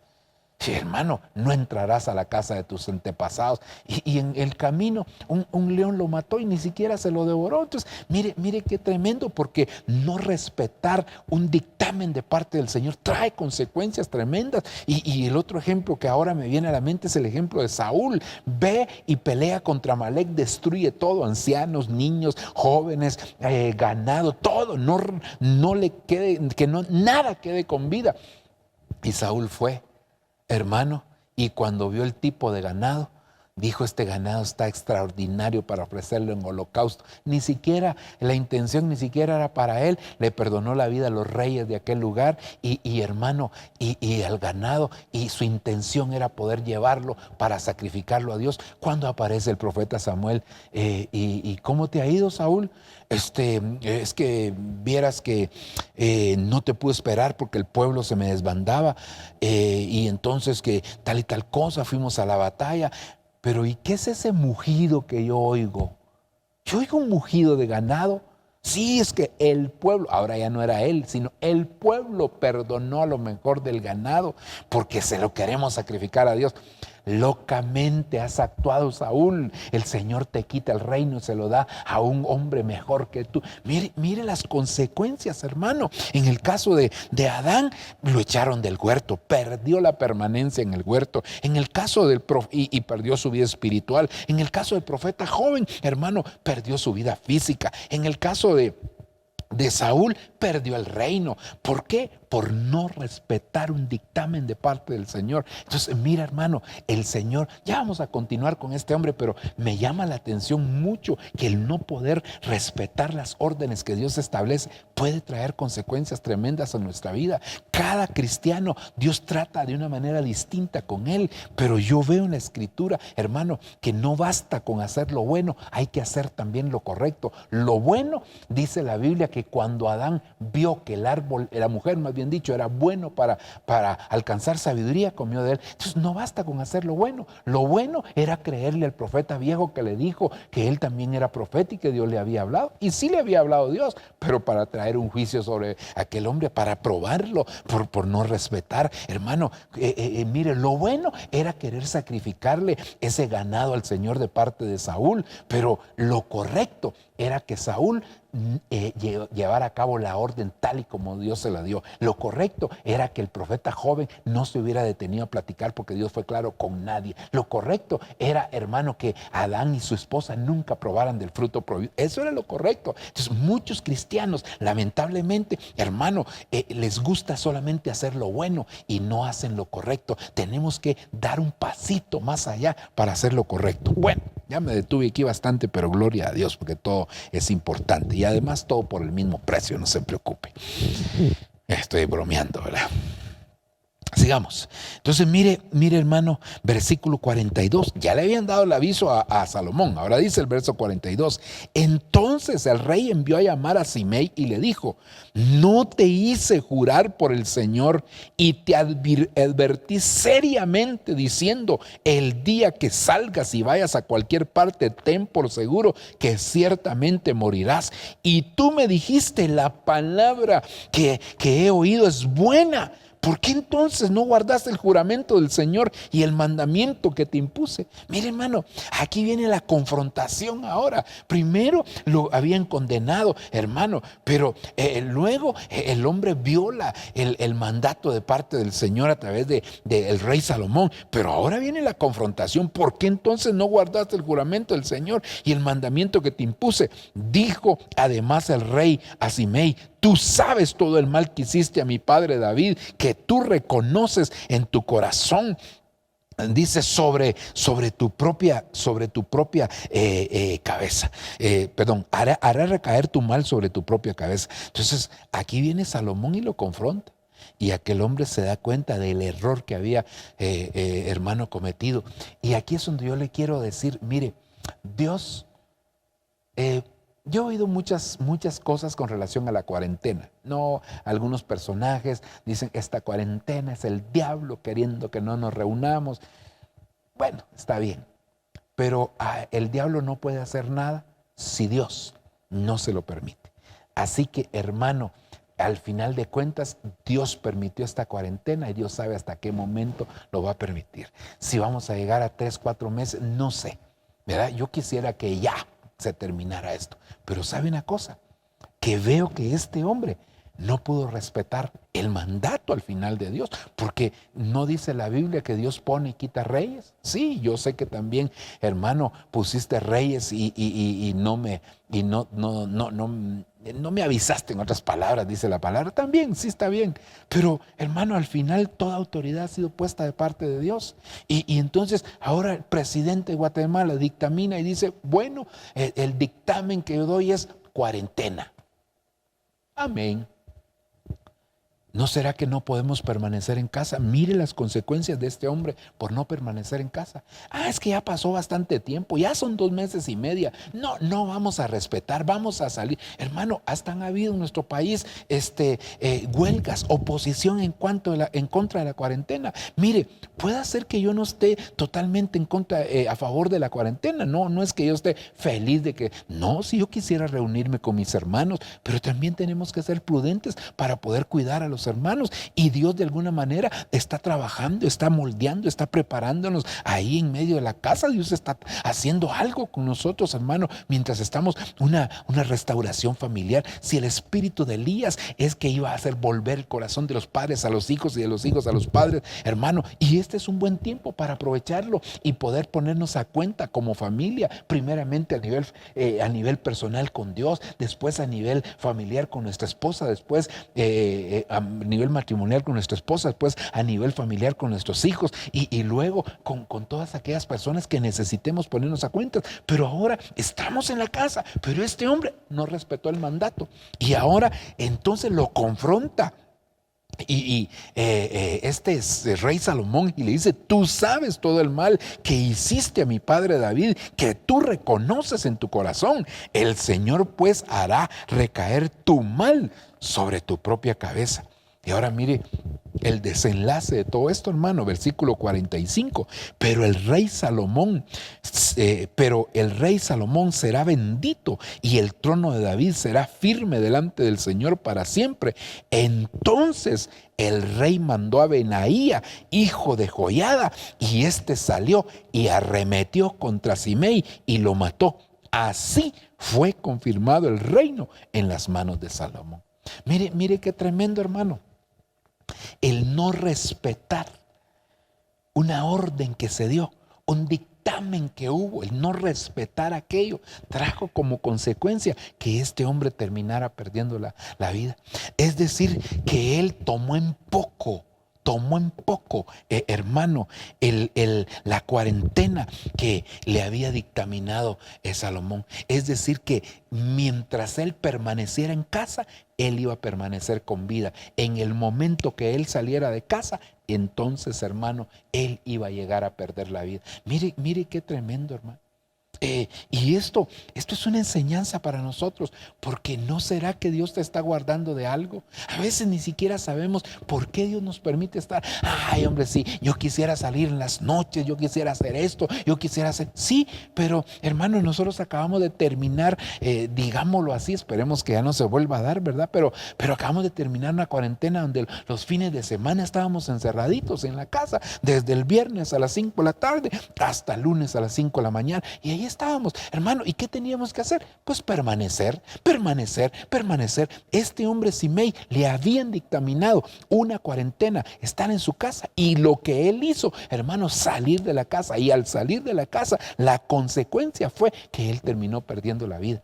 Sí, hermano, no entrarás a la casa de tus antepasados. Y en el camino un león lo mató y ni siquiera se lo devoró. Entonces, mire qué tremendo, porque no respetar un dictamen de parte del Señor trae consecuencias tremendas. Y el otro ejemplo que ahora me viene a la mente es el ejemplo de Saúl. Ve y pelea contra Amalek, destruye todo, ancianos, niños, jóvenes, ganado, todo. No le quede, nada quede con vida. Y Saúl fue, hermano, y cuando vio el tipo de ganado, dijo, este ganado está extraordinario para ofrecerlo en holocausto. Ni siquiera, la intención ni siquiera era para él. Le perdonó la vida a los reyes de aquel lugar y hermano, y al ganado, y su intención era poder llevarlo para sacrificarlo a Dios. Cuando aparece el profeta Samuel, ¿y cómo te ha ido, Saúl? Es que vieras que no te pude esperar porque el pueblo se me desbandaba, y entonces que tal y tal cosa, fuimos a la batalla. Pero ¿y qué es ese mugido que yo oigo? Yo oigo un mugido de ganado. Sí, es que el pueblo, ahora ya no era él, sino el pueblo perdonó a lo mejor del ganado porque se lo queremos sacrificar a Dios. Locamente has actuado, Saúl. El Señor te quita el reino y se lo da a un hombre mejor que tú. Mire las consecuencias, hermano. En el caso de Adán, lo echaron del huerto, perdió la permanencia en el huerto. En el caso del y perdió su vida espiritual. En el caso del profeta joven, hermano, perdió su vida física. En el caso de Saúl, perdió el reino. ¿Por qué? Por no respetar un dictamen de parte del Señor. Entonces, mira, hermano, el Señor, ya vamos a continuar con este hombre, pero me llama la atención mucho que el no poder respetar las órdenes que Dios establece puede traer consecuencias tremendas en nuestra vida. Cada cristiano, Dios trata de una manera distinta con él, pero yo veo en la Escritura, hermano, que no basta con hacer lo bueno, hay que hacer también lo correcto. Lo bueno, dice la Biblia, que cuando Adán vio que el árbol, la mujer más bien dicho, era bueno para alcanzar sabiduría, comió de él. Entonces no basta con hacer lo bueno era creerle al profeta viejo que le dijo que él también era profeta y que Dios le había hablado, y sí le había hablado Dios, pero para traer un juicio sobre aquel hombre, para probarlo por no respetar, hermano, mire, lo bueno era querer sacrificarle ese ganado al Señor de parte de Saúl, pero lo correcto era que Saúl llevar a cabo la orden tal y como Dios se la dio. Lo correcto era que el profeta joven no se hubiera detenido a platicar porque Dios fue claro con nadie. Lo correcto era, hermano, que Adán y su esposa nunca probaran del fruto prohibido. Eso era lo correcto. Entonces muchos cristianos, lamentablemente, hermano, les gusta solamente hacer lo bueno y no hacen lo correcto. Tenemos que dar un pasito más allá para hacer lo correcto. Bueno, ya me detuve aquí bastante, pero gloria a Dios porque todo es importante. Y además todo por el mismo precio, no se preocupe. Estoy bromeando, ¿verdad? Sigamos. Entonces mire hermano, versículo 42. Ya le habían dado el aviso a Salomón. Ahora dice el verso 42. Entonces el rey envió a llamar a Simei y le dijo: no te hice jurar por el Señor y te advertí seriamente diciendo: el día que salgas y vayas a cualquier parte, ten por seguro que ciertamente morirás. Y tú me dijiste: la palabra que he oído es buena. ¿Por qué entonces no guardaste el juramento del Señor y el mandamiento que te impuse? Mire hermano, aquí viene la confrontación ahora. Primero lo habían condenado, hermano, pero luego el hombre viola el mandato de parte del Señor a través del rey Salomón. Pero ahora viene la confrontación. ¿Por qué entonces no guardaste el juramento del Señor y el mandamiento que te impuse? Dijo además el rey a Simei: tú sabes todo el mal que hiciste a mi padre David, que tú reconoces en tu corazón. Dice sobre tu propia cabeza. Hará recaer tu mal sobre tu propia cabeza. Entonces aquí viene Salomón y lo confronta. Y aquel hombre se da cuenta del error que había, hermano, cometido. Y aquí es donde yo le quiero decir, mire, Dios... yo he oído muchas cosas con relación a la cuarentena. No, algunos personajes dicen que esta cuarentena es el diablo queriendo que no nos reunamos. Bueno, está bien, pero el diablo no puede hacer nada si Dios no se lo permite. Así que, hermano, al final de cuentas, Dios permitió esta cuarentena y Dios sabe hasta qué momento lo va a permitir. Si vamos a llegar a 3, 4 meses, no sé, ¿verdad? Yo quisiera que ya se terminara esto. Pero ¿sabe una cosa? Que veo que este hombre no pudo respetar el mandato al final de Dios, porque no dice la Biblia que Dios pone y quita reyes. Sí, yo sé que también, hermano, pusiste reyes y no me avisaste, en otras palabras, dice la palabra. También, sí está bien, pero hermano, al final toda autoridad ha sido puesta de parte de Dios. Y entonces ahora el presidente de Guatemala dictamina y dice: bueno, el dictamen que yo doy es cuarentena. Amén. ¿No será que no podemos permanecer en casa? Mire las consecuencias de este hombre por no permanecer en casa. Es que ya pasó bastante tiempo, ya son 2 meses y medio. No vamos a respetar, vamos a salir. Hermano, hasta han habido en nuestro país huelgas, oposición en contra de la cuarentena. Mire, puede ser que yo no esté totalmente a favor de la cuarentena. No es que yo esté feliz de que... No, si yo quisiera reunirme con mis hermanos, pero también tenemos que ser prudentes para poder cuidar a los hermanos, y Dios de alguna manera está trabajando, está moldeando, está preparándonos ahí en medio de la casa. Dios está haciendo algo con nosotros, hermano, mientras estamos una restauración familiar. Si el espíritu de Elías es que iba a hacer volver el corazón de los padres a los hijos y de los hijos a los padres, hermano, y este es un buen tiempo para aprovecharlo y poder ponernos a cuenta como familia, primeramente a nivel personal con Dios, después a nivel familiar con nuestra esposa, después a nivel matrimonial con nuestra esposa, después a nivel familiar con nuestros hijos, y luego con todas aquellas personas que necesitemos ponernos a cuentas. Pero ahora estamos en la casa, pero este hombre no respetó el mandato y ahora entonces lo confronta. Y este es el rey Salomón, y le dice: tú sabes todo el mal que hiciste a mi padre David, que tú reconoces en tu corazón. El Señor pues hará recaer tu mal sobre tu propia cabeza. Y ahora mire el desenlace de todo esto, hermano, versículo 45. Pero el rey Salomón será bendito, y el trono de David será firme delante del Señor para siempre. Entonces el rey mandó a Benaía, hijo de Joiada, y este salió y arremetió contra Simei y lo mató. Así fue confirmado el reino en las manos de Salomón. Mire qué tremendo, hermano. El no respetar una orden que se dio, un dictamen que hubo, el no respetar aquello, trajo como consecuencia que este hombre terminara perdiendo la vida. Es decir, que él tomó en poco tomó en poco, hermano, la cuarentena que le había dictaminado Salomón. Es decir, que mientras él permaneciera en casa, él iba a permanecer con vida. En el momento que él saliera de casa, entonces, hermano, él iba a llegar a perder la vida. Mire qué tremendo, hermano. Y esto es una enseñanza para nosotros, porque ¿no será que Dios te está guardando de algo? A veces ni siquiera sabemos por qué Dios nos permite estar. Ay, hombre, sí, yo quisiera salir en las noches, yo quisiera hacer esto, yo quisiera hacer... Sí, pero hermano, nosotros acabamos de terminar, digámoslo así, esperemos que ya no se vuelva a dar, ¿verdad? Pero acabamos de terminar una cuarentena donde los fines de semana estábamos encerraditos en la casa, desde el viernes a las 5 de la tarde hasta el lunes a las 5 de la mañana, y ahí estábamos, hermano. ¿Y qué teníamos que hacer? Pues permanecer. Este hombre Simei le habían dictaminado una cuarentena, estar en su casa, y lo que él hizo, hermano, salir de la casa, y al salir de la casa, la consecuencia fue que él terminó perdiendo la vida.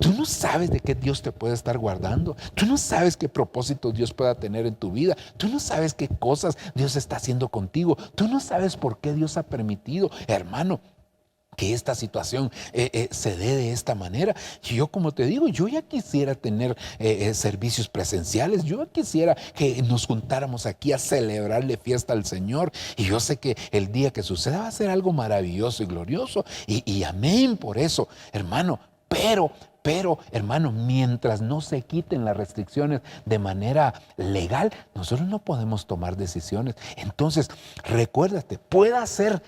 Tú no sabes de qué Dios te puede estar guardando. Tú no sabes qué propósitos Dios pueda tener en tu vida. Tú no sabes qué cosas Dios está haciendo contigo. Tú no sabes por qué Dios ha permitido, hermano, que esta situación se dé de esta manera. Yo, como te digo, yo ya quisiera tener servicios presenciales. Yo quisiera que nos juntáramos aquí a celebrarle fiesta al Señor. Y yo sé que el día que suceda va a ser algo maravilloso y glorioso. Y amén por eso, hermano. Pero, hermano, mientras no se quiten las restricciones de manera legal, nosotros no podemos tomar decisiones. Entonces, recuérdate, puede ser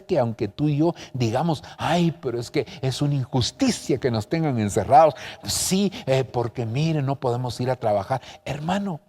que aunque tú y yo digamos, ay, pero es que es una injusticia que nos tengan encerrados. Sí, porque mire, no podemos ir a trabajar. Hermano,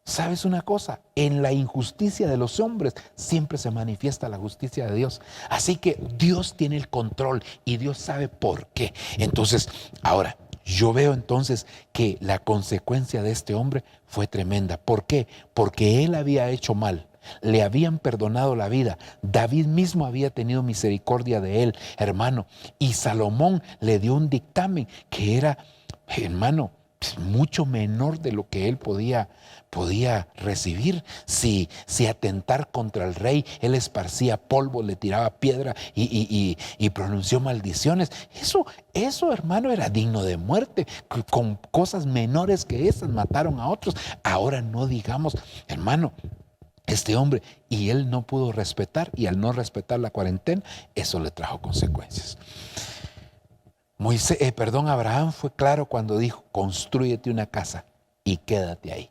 ¿sabes una cosa? En la injusticia de los hombres siempre se manifiesta la justicia de Dios. Así que Dios tiene el control y Dios sabe por qué. Entonces, ahora, yo veo entonces que la consecuencia de este hombre fue tremenda. ¿Por qué? Porque él había hecho mal. Le habían perdonado la vida. David mismo había tenido misericordia de él, hermano. Y Salomón le dio un dictamen que era, hermano, mucho menor de lo que él podía recibir. Si atentar contra el rey, él esparcía polvo, le tiraba piedra y pronunció maldiciones. Eso, hermano, era digno de muerte. Con cosas menores que esas mataron a otros. Ahora no digamos, hermano, este hombre, y él no pudo respetar, y al no respetar la cuarentena, eso le trajo consecuencias. Abraham fue claro cuando dijo, constrúyete una casa y quédate ahí.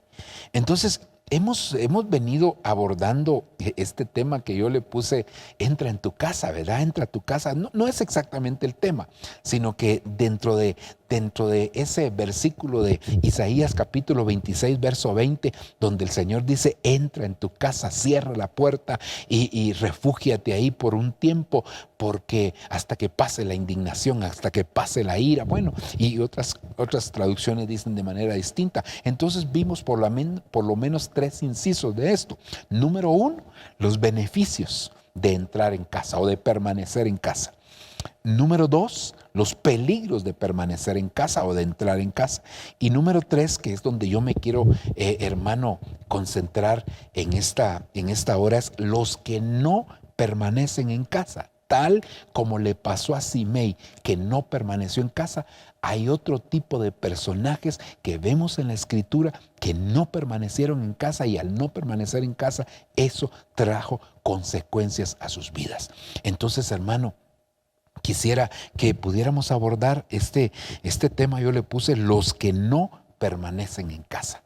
Entonces, hemos venido abordando este tema que yo le puse, entra en tu casa, ¿verdad? Entra a tu casa. No es exactamente el tema, sino que dentro de ese versículo de Isaías capítulo 26, verso 20, donde el Señor dice, entra en tu casa, cierra la puerta y refúgiate ahí por un tiempo, porque hasta que pase la indignación, hasta que pase la ira, bueno, y otras traducciones dicen de manera distinta. Entonces vimos por lo menos 3 incisos de esto. Número 1, los beneficios de entrar en casa o de permanecer en casa. Número 2, los peligros de permanecer en casa o de entrar en casa. Y número 3, que es donde yo me quiero, hermano, concentrar en esta hora, es los que no permanecen en casa. Tal como le pasó a Simei, que no permaneció en casa, hay otro tipo de personajes que vemos en la Escritura que no permanecieron en casa, y al no permanecer en casa, eso trajo consecuencias a sus vidas. Entonces, hermano, quisiera que pudiéramos abordar este tema. Yo le puse los que no permanecen en casa.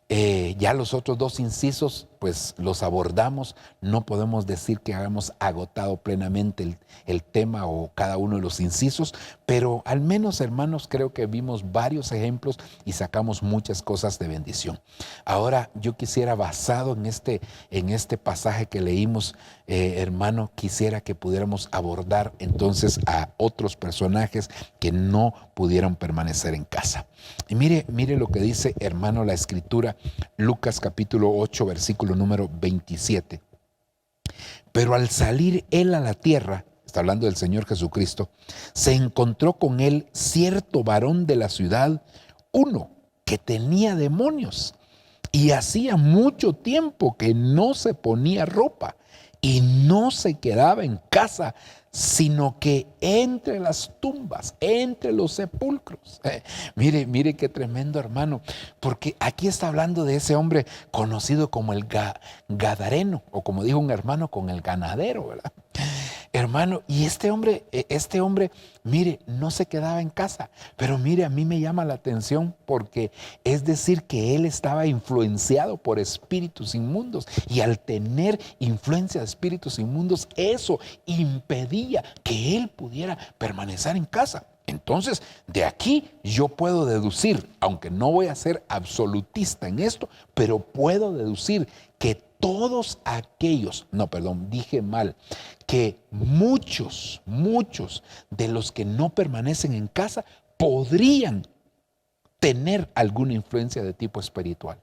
Ya los otros 2 incisos, pues los abordamos. No podemos decir que hayamos agotado plenamente el tema o cada uno de los incisos, pero al menos, hermanos, creo que vimos varios ejemplos y sacamos muchas cosas de bendición. Ahora yo quisiera, basado en este pasaje que leímos, hermano, quisiera que pudiéramos abordar entonces a otros personajes que no pudieron permanecer en casa. Y mire lo que dice, hermano, la Escritura, Lucas capítulo 8, versículo número 27. Pero al salir él a la tierra, está hablando del Señor Jesucristo, se encontró con él cierto varón de la ciudad, uno que tenía demonios, y hacía mucho tiempo que no se ponía ropa y no se quedaba en casa, sino que entre las tumbas, entre los sepulcros. Mire qué tremendo, hermano, porque aquí está hablando de ese hombre conocido como el Gadareno, o como dijo un hermano, con el ganadero, ¿verdad? Hermano, y este hombre, mire, no se quedaba en casa, pero mire, a mí me llama la atención porque es decir que él estaba influenciado por espíritus inmundos, y al tener influencia de espíritus inmundos, eso impedía que él pudiera permanecer en casa. Entonces, de aquí yo puedo deducir, aunque no voy a ser absolutista en esto, pero puedo deducir que todos aquellos, dije mal, que muchos de los que no permanecen en casa podrían tener alguna influencia de tipo espiritual.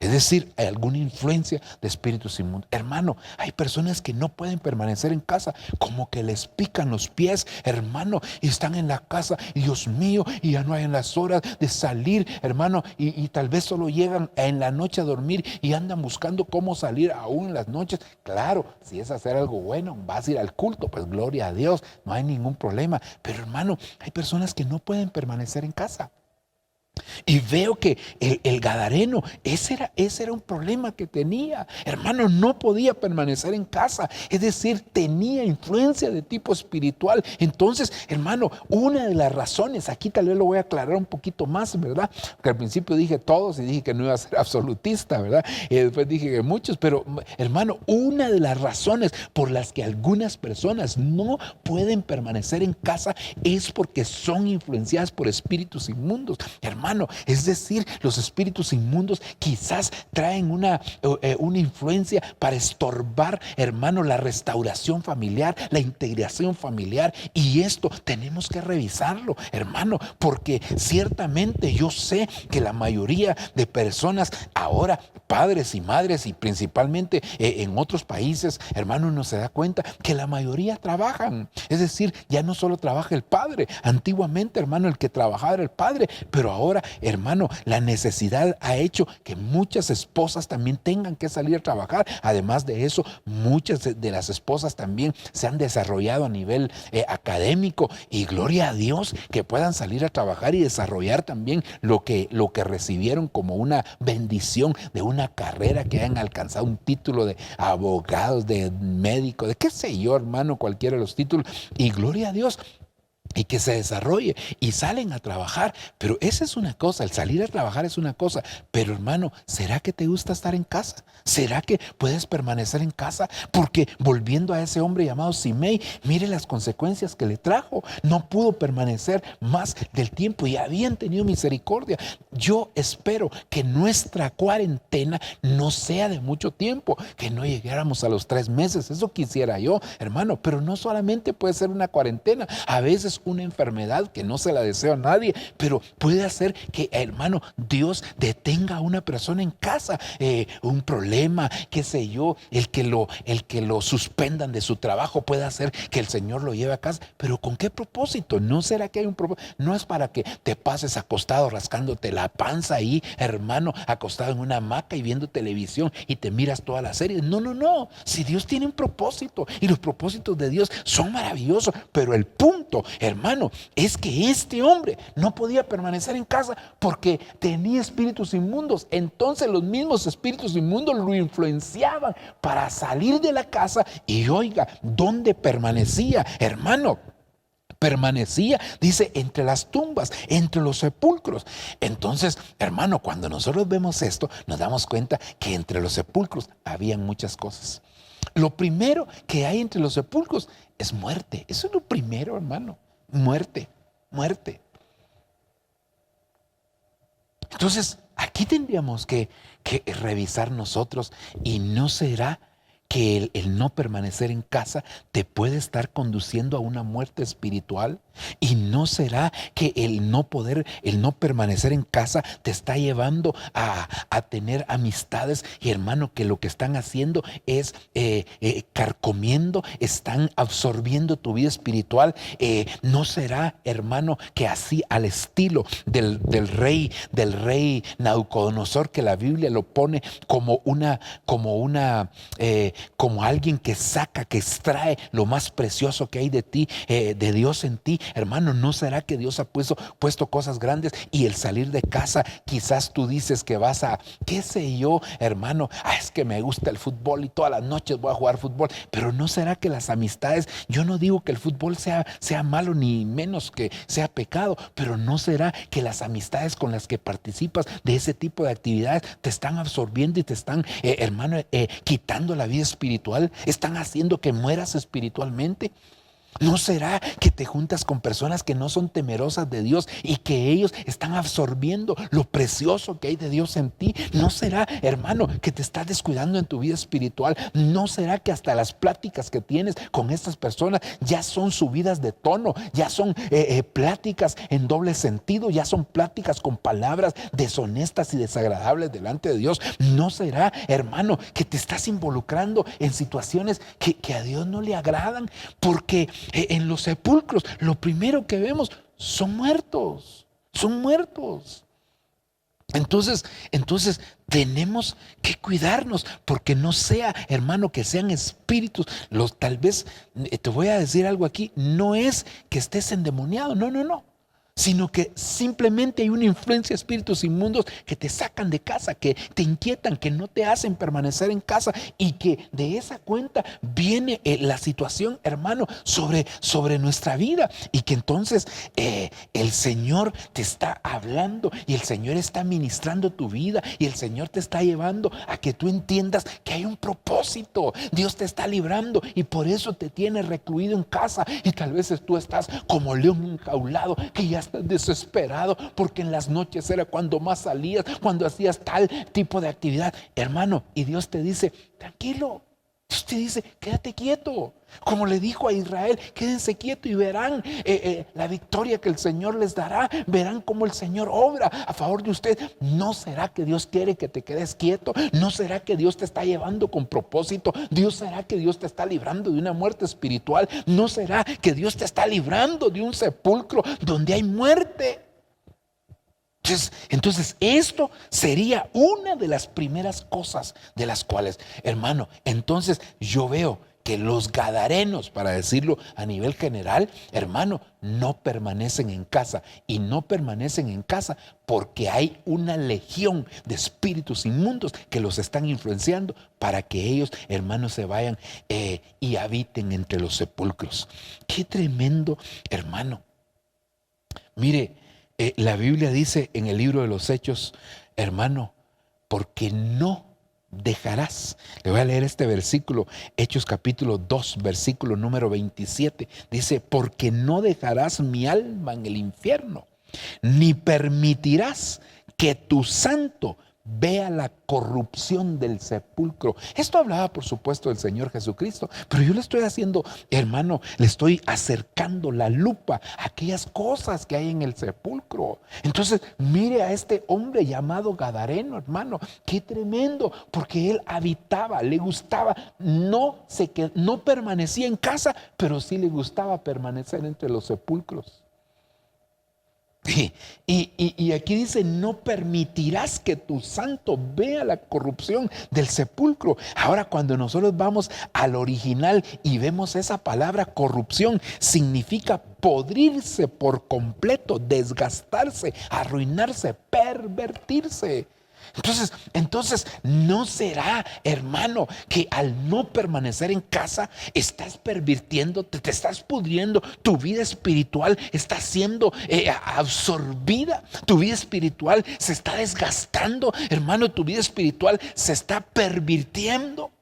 Es decir, hay alguna influencia de espíritus inmundos. Hermano, hay personas que no pueden permanecer en casa, como que les pican los pies, hermano, y están en la casa, y Dios mío, y ya no hay en las horas de salir, hermano, y tal vez solo llegan en la noche a dormir y andan buscando cómo salir aún en las noches. Claro, si es hacer algo bueno, vas a ir al culto, pues gloria a Dios, no hay ningún problema. Pero hermano, hay personas que no pueden permanecer en casa. Y veo que el Gadareno, ese era un problema que tenía. Hermano, no podía permanecer en casa. Es decir, tenía influencia de tipo espiritual. Entonces, hermano, una de las razones, aquí tal vez lo voy a aclarar un poquito más, ¿verdad? Porque al principio dije todos y dije que no iba a ser absolutista, ¿verdad? Y después dije que muchos, pero hermano, una de las razones por las que algunas personas no pueden permanecer en casa es porque son influenciadas por espíritus inmundos. Hermano, es decir, los espíritus inmundos quizás traen una influencia para estorbar, hermano, la restauración familiar, la integración familiar. Y esto tenemos que revisarlo, hermano, porque ciertamente yo sé que la mayoría de personas ahora, padres y madres, y principalmente en otros países, hermano, uno se da cuenta que la mayoría trabajan. Es decir, ya no solo trabaja el padre. Antiguamente, hermano, el que trabajaba era el padre, pero ahora, hermano, la necesidad ha hecho que muchas esposas también tengan que salir a trabajar. Además de eso, muchas de las esposas también se han desarrollado a nivel académico, y gloria a Dios que puedan salir a trabajar y desarrollar también lo que recibieron como una bendición de una carrera, que hayan alcanzado un título de abogados, de médico, de qué sé yo, hermano, cualquiera de los títulos, y gloria a Dios, y que se desarrolle y salen a trabajar. Pero esa es una cosa, el salir a trabajar es una cosa. Pero hermano, ¿será que te gusta estar en casa? ¿Será que puedes permanecer en casa? Porque volviendo a ese hombre llamado Simei, mire las consecuencias que le trajo. No pudo permanecer más del tiempo y habían tenido misericordia. Yo espero que nuestra cuarentena no sea de mucho tiempo, que no llegáramos a los 3 meses. Eso quisiera yo, hermano. Pero no solamente puede ser una cuarentena, a veces una enfermedad que no se la deseo a nadie, pero puede hacer que, hermano, Dios detenga a una persona en casa, un problema, qué sé yo, el que lo suspendan de su trabajo puede hacer que el Señor lo lleve a casa. Pero ¿con qué propósito? ¿No será que hay un propósito? No es para que te pases acostado rascándote la panza ahí, hermano, acostado en una hamaca y viendo televisión y te miras todas las series. No. Si Dios tiene un propósito, y los propósitos de Dios son maravillosos, pero el punto, hermano, es que este hombre no podía permanecer en casa porque tenía espíritus inmundos. Entonces los mismos espíritus inmundos lo influenciaban para salir de la casa. Y oiga, ¿dónde permanecía, hermano? Permanecía, dice, entre las tumbas, entre los sepulcros. Entonces, hermano, cuando nosotros vemos esto, nos damos cuenta que entre los sepulcros habían muchas cosas. Lo primero que hay entre los sepulcros es muerte. Eso es lo primero, hermano. Muerte. Entonces, aquí tendríamos que revisar nosotros, y no será que el no permanecer en casa te puede estar conduciendo a una muerte espiritual? ¿Y no será que el no permanecer en casa te está llevando a tener amistades, y hermano, que lo que están haciendo es carcomiendo, están absorbiendo tu vida espiritual? ¿No será, hermano, que así, al estilo del rey Nabucodonosor, que la Biblia lo pone como alguien que saca, que extrae lo más precioso que hay de ti, de Dios en ti? Hermano, ¿no será que Dios ha puesto cosas grandes, y el salir de casa, quizás tú dices que vas a, qué sé yo, hermano, es que me gusta el fútbol y todas las noches voy a jugar fútbol? Pero ¿no será que las amistades, yo no digo que el fútbol sea malo, ni menos que sea pecado, pero ¿no será que las amistades con las que participas de ese tipo de actividades te están absorbiendo y te están, hermano, quitando la vida espiritual? Están haciendo que mueras espiritualmente. ¿No será que te juntas con personas que no son temerosas de Dios y que ellos están absorbiendo lo precioso que hay de Dios en ti? ¿No será, hermano, que te estás descuidando en tu vida espiritual? ¿No será que hasta las pláticas que tienes con estas personas ya son subidas de tono, ya son pláticas en doble sentido, ya son pláticas con palabras deshonestas y desagradables delante de Dios? ¿No será, hermano, que te estás involucrando en situaciones que a Dios no le agradan? Porque en los sepulcros lo primero que vemos son muertos. Entonces tenemos que cuidarnos, porque no sea, hermano, que sean espíritus. Tal vez te voy a decir algo aquí, no es que estés endemoniado, no, sino que simplemente hay una influencia de espíritus inmundos que te sacan de casa, que te inquietan, que no te hacen permanecer en casa, y que de esa cuenta viene la situación, hermano, sobre nuestra vida, y que entonces el Señor te está hablando, y el Señor está ministrando tu vida, y el Señor te está llevando a que tú entiendas que hay un propósito. Dios te está librando, y por eso te tiene recluido en casa, y tal vez tú estás como león enjaulado, que ya estás desesperado, porque en las noches era cuando más salías, cuando hacías tal tipo de actividad, hermano, y Dios te dice, tranquilo. Dios te dice, quédate quieto. Como le dijo a Israel, quédense quietos y verán la victoria que el Señor les dará. Verán cómo el Señor obra a favor de usted. ¿No será que Dios quiere que te quedes quieto? ¿No será que Dios te está llevando con propósito? ¿Dios será que Dios te está librando de una muerte espiritual? ¿No será que Dios te está librando de un sepulcro donde hay muerte? Entonces esto sería una de las primeras cosas de las cuales, hermano, entonces yo veo que los gadarenos, para decirlo a nivel general, hermano, no permanecen en casa, y no permanecen en casa porque hay una legión de espíritus inmundos que los están influenciando para que ellos, hermanos, se vayan y habiten entre los sepulcros. Qué tremendo, hermano. Mire, la Biblia dice en el libro de los Hechos, hermano, porque no dejarás. Le voy a leer este versículo, Hechos capítulo 2, versículo número 27. Dice, porque no dejarás mi alma en el infierno, ni permitirás que tu santo vea la corrupción del sepulcro. Esto hablaba, por supuesto, del Señor Jesucristo, pero yo le estoy haciendo, hermano, le estoy acercando la lupa a aquellas cosas que hay en el sepulcro. Entonces, mire a este hombre llamado Gadareno, hermano, qué tremendo, porque él habitaba, le gustaba, no permanecía en casa, pero sí le gustaba permanecer entre los sepulcros. Y aquí dice, no permitirás que tu santo vea la corrupción del sepulcro. Ahora, cuando nosotros vamos al original y vemos esa palabra corrupción, significa podrirse por completo, desgastarse, arruinarse, pervertirse. Entonces, ¿no será, hermano, que al no permanecer en casa estás pervirtiendo, te estás pudriendo, tu vida espiritual está siendo absorbida, tu vida espiritual se está desgastando, hermano, tu vida espiritual se está pervirtiendo?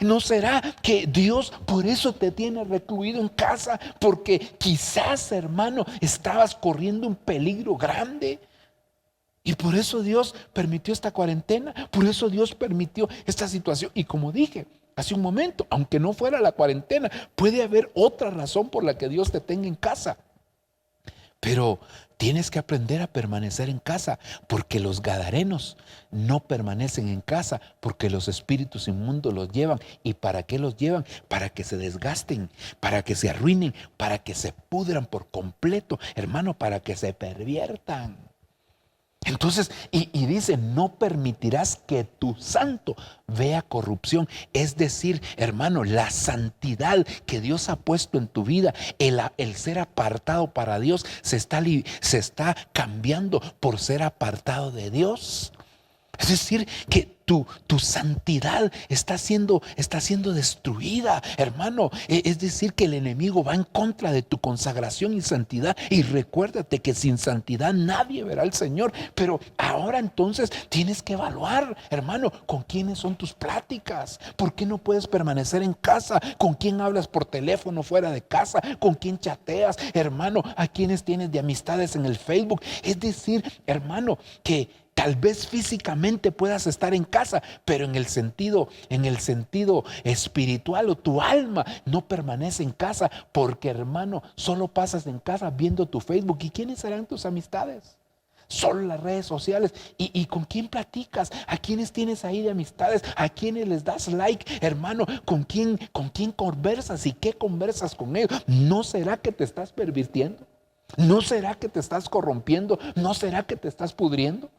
¿No será que Dios por eso te tiene recluido en casa? Porque quizás, hermano, estabas corriendo un peligro grande. Y por eso Dios permitió esta cuarentena, por eso Dios permitió esta situación. Y como dije, hace un momento, aunque no fuera la cuarentena, puede haber otra razón por la que Dios te tenga en casa. Pero tienes que aprender a permanecer en casa, porque los gadarenos no permanecen en casa, porque los espíritus inmundos los llevan. ¿Y para qué los llevan? Para que se desgasten, para que se arruinen, para que se pudran por completo, hermano, para que se perviertan. Entonces, y dice, no permitirás que tu santo vea corrupción. Es decir, hermano, la santidad que Dios ha puesto en tu vida, el ser apartado para Dios, se está cambiando por ser apartado de Dios. Es decir, que tu santidad está siendo destruida, hermano. Es decir, que el enemigo va en contra de tu consagración y santidad. Y recuérdate que sin santidad nadie verá al Señor. Pero ahora entonces tienes que evaluar, hermano, con quiénes son tus pláticas. ¿Por qué no puedes permanecer en casa? ¿Con quién hablas por teléfono fuera de casa? ¿Con quién chateas, hermano? ¿A quiénes tienes de amistades en el Facebook? Es decir, hermano, que tal vez físicamente puedas estar en casa, pero en el sentido espiritual, o tu alma no permanece en casa, porque, hermano, solo pasas en casa viendo tu Facebook. ¿Y quiénes serán tus amistades? Solo las redes sociales. ¿Y con quién platicas? ¿A quiénes tienes ahí de amistades? ¿A quiénes les das like, hermano? ¿Con quién conversas y qué conversas con ellos? ¿No será que te estás pervirtiendo? ¿No será que te estás corrompiendo? ¿No será que te estás pudriendo?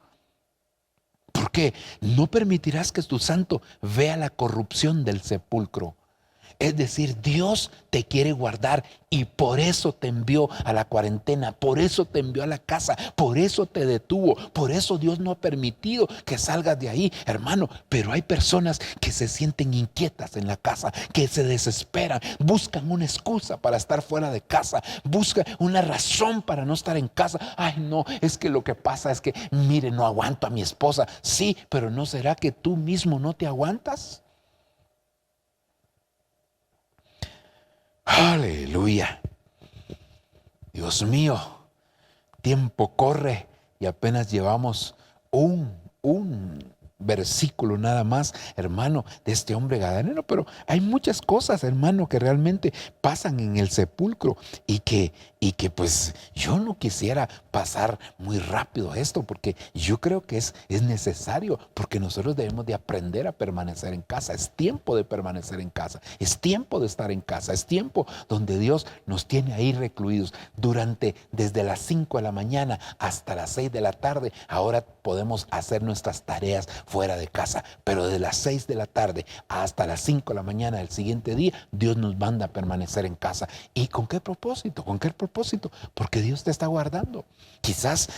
Porque no permitirás que tu santo vea la corrupción del sepulcro. Es decir, Dios te quiere guardar, y por eso te envió a la cuarentena, por eso te envió a la casa, por eso te detuvo, por eso Dios no ha permitido que salgas de ahí, hermano. Pero hay personas que se sienten inquietas en la casa, que se desesperan, buscan una excusa para estar fuera de casa, buscan una razón para no estar en casa. Ay, no, es que lo que pasa es que, mire, no aguanto a mi esposa. Sí, pero ¿no será que tú mismo no te aguantas? Aleluya. Dios mío, tiempo corre y apenas llevamos un versículo nada más, hermano, de este hombre gadareno. Pero hay muchas cosas, hermano, que realmente pasan en el sepulcro y que pues yo no quisiera pasar muy rápido esto, porque yo creo que es necesario, porque nosotros debemos de aprender a permanecer en casa. Es tiempo de permanecer en casa, es tiempo de estar en casa, es tiempo donde Dios nos tiene ahí recluidos desde las 5 de la mañana hasta las 6 de la tarde. Ahora podemos hacer nuestras tareas fuera de casa, pero de las 6 de la tarde hasta las 5 de la mañana del siguiente día, Dios nos manda a permanecer en casa. ¿Y con qué propósito? ¿Con qué propósito? Porque Dios te está guardando. Quizás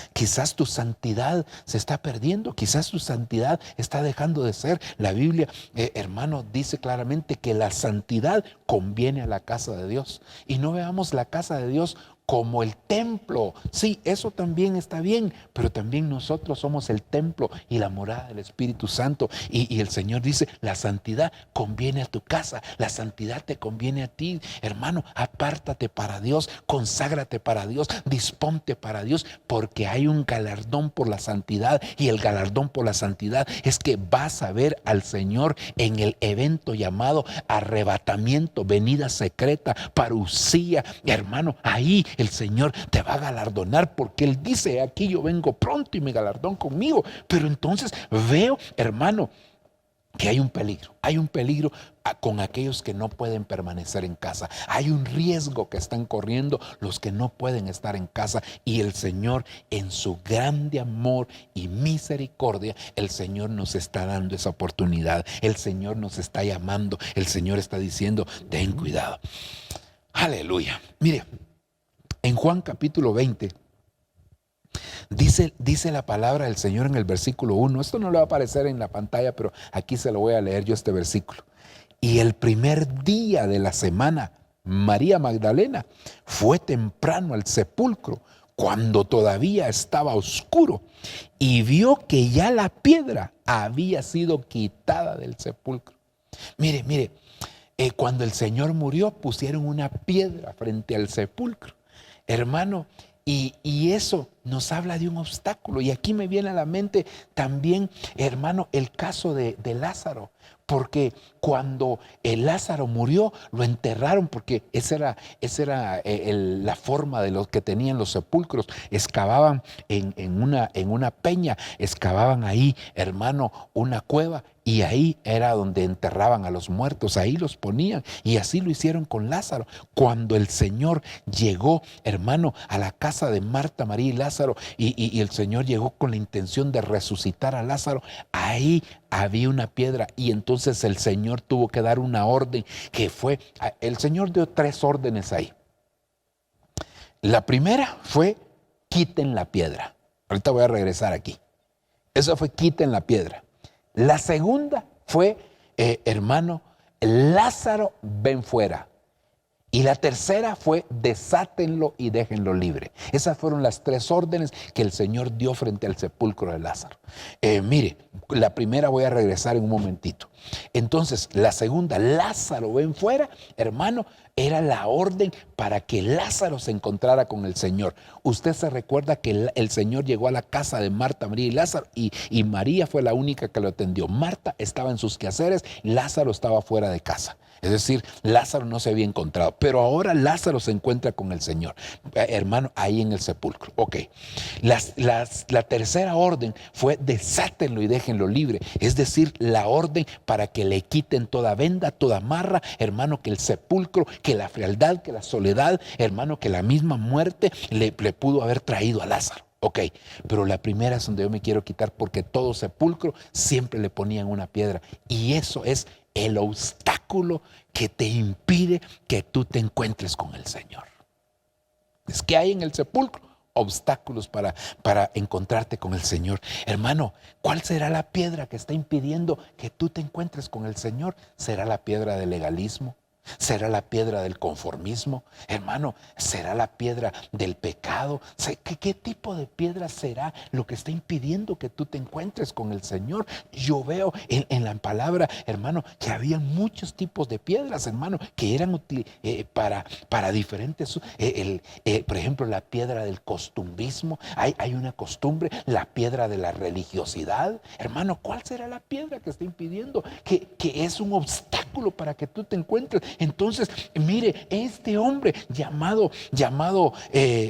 tu santidad se está perdiendo, quizás tu santidad está dejando de ser. La Biblia, hermano, dice claramente que la santidad conviene a la casa de Dios. Y no veamos la casa de Dios como el templo. Sí, eso también está bien, pero también nosotros somos el templo y la morada del Espíritu Santo. Y el Señor dice, la santidad conviene a tu casa, la santidad te conviene a ti, hermano. Apártate para Dios, conságrate para Dios, disponte para Dios, porque hay un galardón por la santidad, y el galardón por la santidad es que vas a ver al Señor en el evento llamado arrebatamiento, venida secreta, parucía, hermano. Ahí el Señor te va a galardonar, porque Él dice, aquí yo vengo pronto y mi galardón conmigo. Pero entonces veo, hermano, que hay un peligro con aquellos que no pueden permanecer en casa. Hay un riesgo que están corriendo los que no pueden estar en casa, y el Señor, en su grande amor y misericordia, el Señor nos está dando esa oportunidad. El Señor nos está llamando, el Señor está diciendo, ten cuidado. Aleluya. Mire, en Juan capítulo 20, dice la palabra del Señor en el versículo 1. Esto no le va a aparecer en la pantalla, pero aquí se lo voy a leer yo, este versículo. Y el primer día de la semana, María Magdalena fue temprano al sepulcro, cuando todavía estaba oscuro, y vio que ya la piedra había sido quitada del sepulcro. Mire, cuando el Señor murió, pusieron una piedra frente al sepulcro, hermano, y eso nos habla de un obstáculo. Y aquí me viene a la mente también, hermano, el caso de Lázaro. porque cuando el Lázaro murió, lo enterraron, porque esa era la forma de los que tenían los sepulcros. Excavaban en una peña, excavaban ahí, hermano, una cueva, y ahí era donde enterraban a los muertos, ahí los ponían, y así lo hicieron con Lázaro. Cuando el Señor llegó, hermano, a la casa de Marta, María y Lázaro, y el Señor llegó con la intención de resucitar a Lázaro, ahí había una piedra, y entonces el Señor tuvo que dar una orden, que fue, el Señor dio 3 órdenes ahí. La primera fue, quiten la piedra. Ahorita voy a regresar aquí. Eso fue, quiten la piedra. La segunda fue, hermano, Lázaro, ven fuera. Y la tercera fue, desátenlo y déjenlo libre. Esas fueron las 3 órdenes que el Señor dio frente al sepulcro de Lázaro. Mire, la primera voy a regresar en un momentito. Entonces, la segunda, Lázaro, ven fuera, hermano, era la orden para que Lázaro se encontrara con el Señor. Usted se recuerda que el Señor llegó a la casa de Marta, María y Lázaro, y María fue la única que lo atendió. Marta estaba en sus quehaceres, Lázaro estaba fuera de casa. Es decir, Lázaro no se había encontrado, pero ahora Lázaro se encuentra con el Señor, hermano, ahí en el sepulcro. Ok, la tercera orden fue, desátenlo y déjenlo libre. Es decir, la orden para que le quiten toda venda, toda amarra, hermano, que el sepulcro, que la frialdad, que la soledad, hermano, que la misma muerte le pudo haber traído a Lázaro. Ok, pero la primera es donde yo me quiero quitar, porque todo sepulcro siempre le ponían una piedra, y eso es el obstáculo que te impide que tú te encuentres con el Señor. Es que hay en el sepulcro obstáculos para encontrarte con el Señor. Hermano, ¿cuál será la piedra que está impidiendo que tú te encuentres con el Señor? ¿Será la piedra del legalismo? ¿Será la piedra del conformismo? Hermano, ¿será la piedra del pecado? ¿Qué tipo de piedra será lo que está impidiendo que tú te encuentres con el Señor? Yo veo en la palabra, hermano, que había muchos tipos de piedras, hermano, que eran para diferentes. Por ejemplo, la piedra del costumbrismo. Hay una costumbre, la piedra de la religiosidad. Hermano, ¿cuál será la piedra que está impidiendo que es un obstáculo para que tú te encuentres? Entonces, mire, este hombre llamado,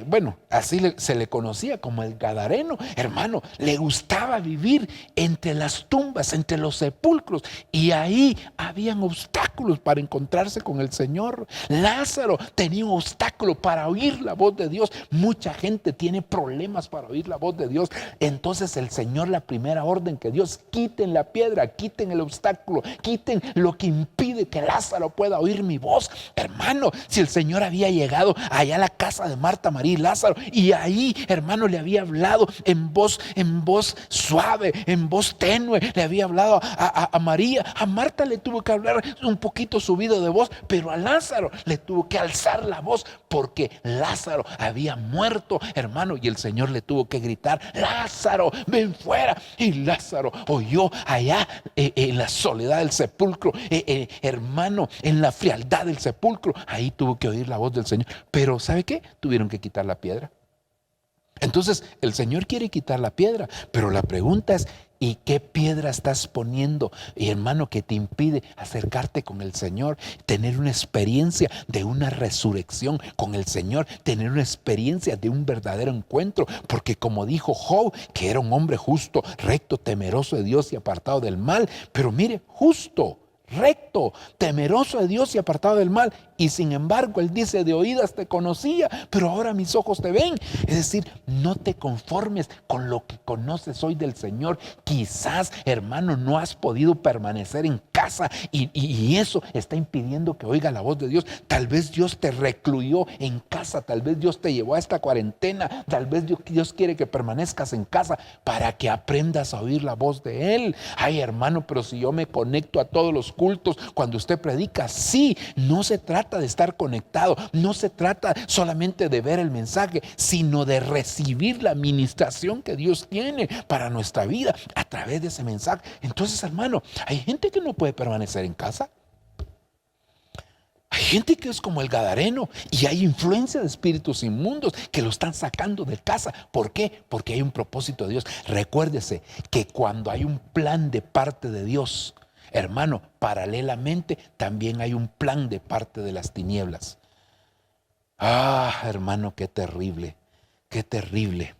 bueno, así se le conocía como el Gadareno, hermano, le gustaba vivir entre las tumbas, entre los sepulcros, y ahí habían obstáculos para encontrarse con el Señor. Lázaro tenía un obstáculo para oír la voz de Dios. Mucha gente tiene problemas para oír la voz de Dios. Entonces el Señor, la primera orden que Dios, quiten la piedra, quiten el obstáculo, quiten lo que impide que Lázaro pueda oír mi voz. Hermano, si el Señor había llegado allá a la casa de Marta, María y Lázaro, y ahí, hermano, le había hablado en voz suave, en voz tenue, le había hablado a María. A Marta le tuvo que hablar un poquito subido de voz, pero a Lázaro le tuvo que alzar la voz, porque Lázaro había muerto, hermano, y el Señor le tuvo que gritar: Lázaro, ven fuera. Y Lázaro oyó allá en la soledad del sepulcro, hermano, en la frialdad del sepulcro, ahí tuvo que oír la voz del Señor. Pero ¿sabe qué? Tuvieron que quitar la piedra. Entonces el Señor quiere quitar la piedra, pero la pregunta es: ¿y qué piedra estás poniendo, hermano, que te impide acercarte con el Señor, tener una experiencia de una resurrección con el Señor, tener una experiencia de un verdadero encuentro? Porque como dijo Job, que era un hombre justo, recto, temeroso de Dios y apartado del mal. Pero mire, justo, recto, temeroso de Dios y apartado del mal, y sin embargo él dice: de oídas te conocía, pero ahora mis ojos te ven. Es decir, no te conformes con lo que conoces hoy del Señor. Quizás, hermano, no has podido permanecer en casa y eso está impidiendo que oiga la voz de Dios. Tal vez Dios te recluyó en casa, tal vez Dios te llevó a esta cuarentena, tal vez Dios quiere que permanezcas en casa para que aprendas a oír la voz de Él. Ay, hermano, pero si yo me conecto a todos los cultos cuando usted predica, sí, no se trata de estar conectado, no se trata solamente de ver el mensaje, sino de recibir la administración que Dios tiene para nuestra vida a través de ese mensaje. Entonces, hermano, hay gente que no puede permanecer en casa. Hay gente que es como el Gadareno, y hay influencia de espíritus inmundos que lo están sacando de casa. ¿Por qué? Porque hay un propósito de Dios. Recuérdese que cuando hay un plan de parte de Dios, Hermano, paralelamente también hay un plan de parte de las tinieblas. Hermano, qué terrible, qué terrible.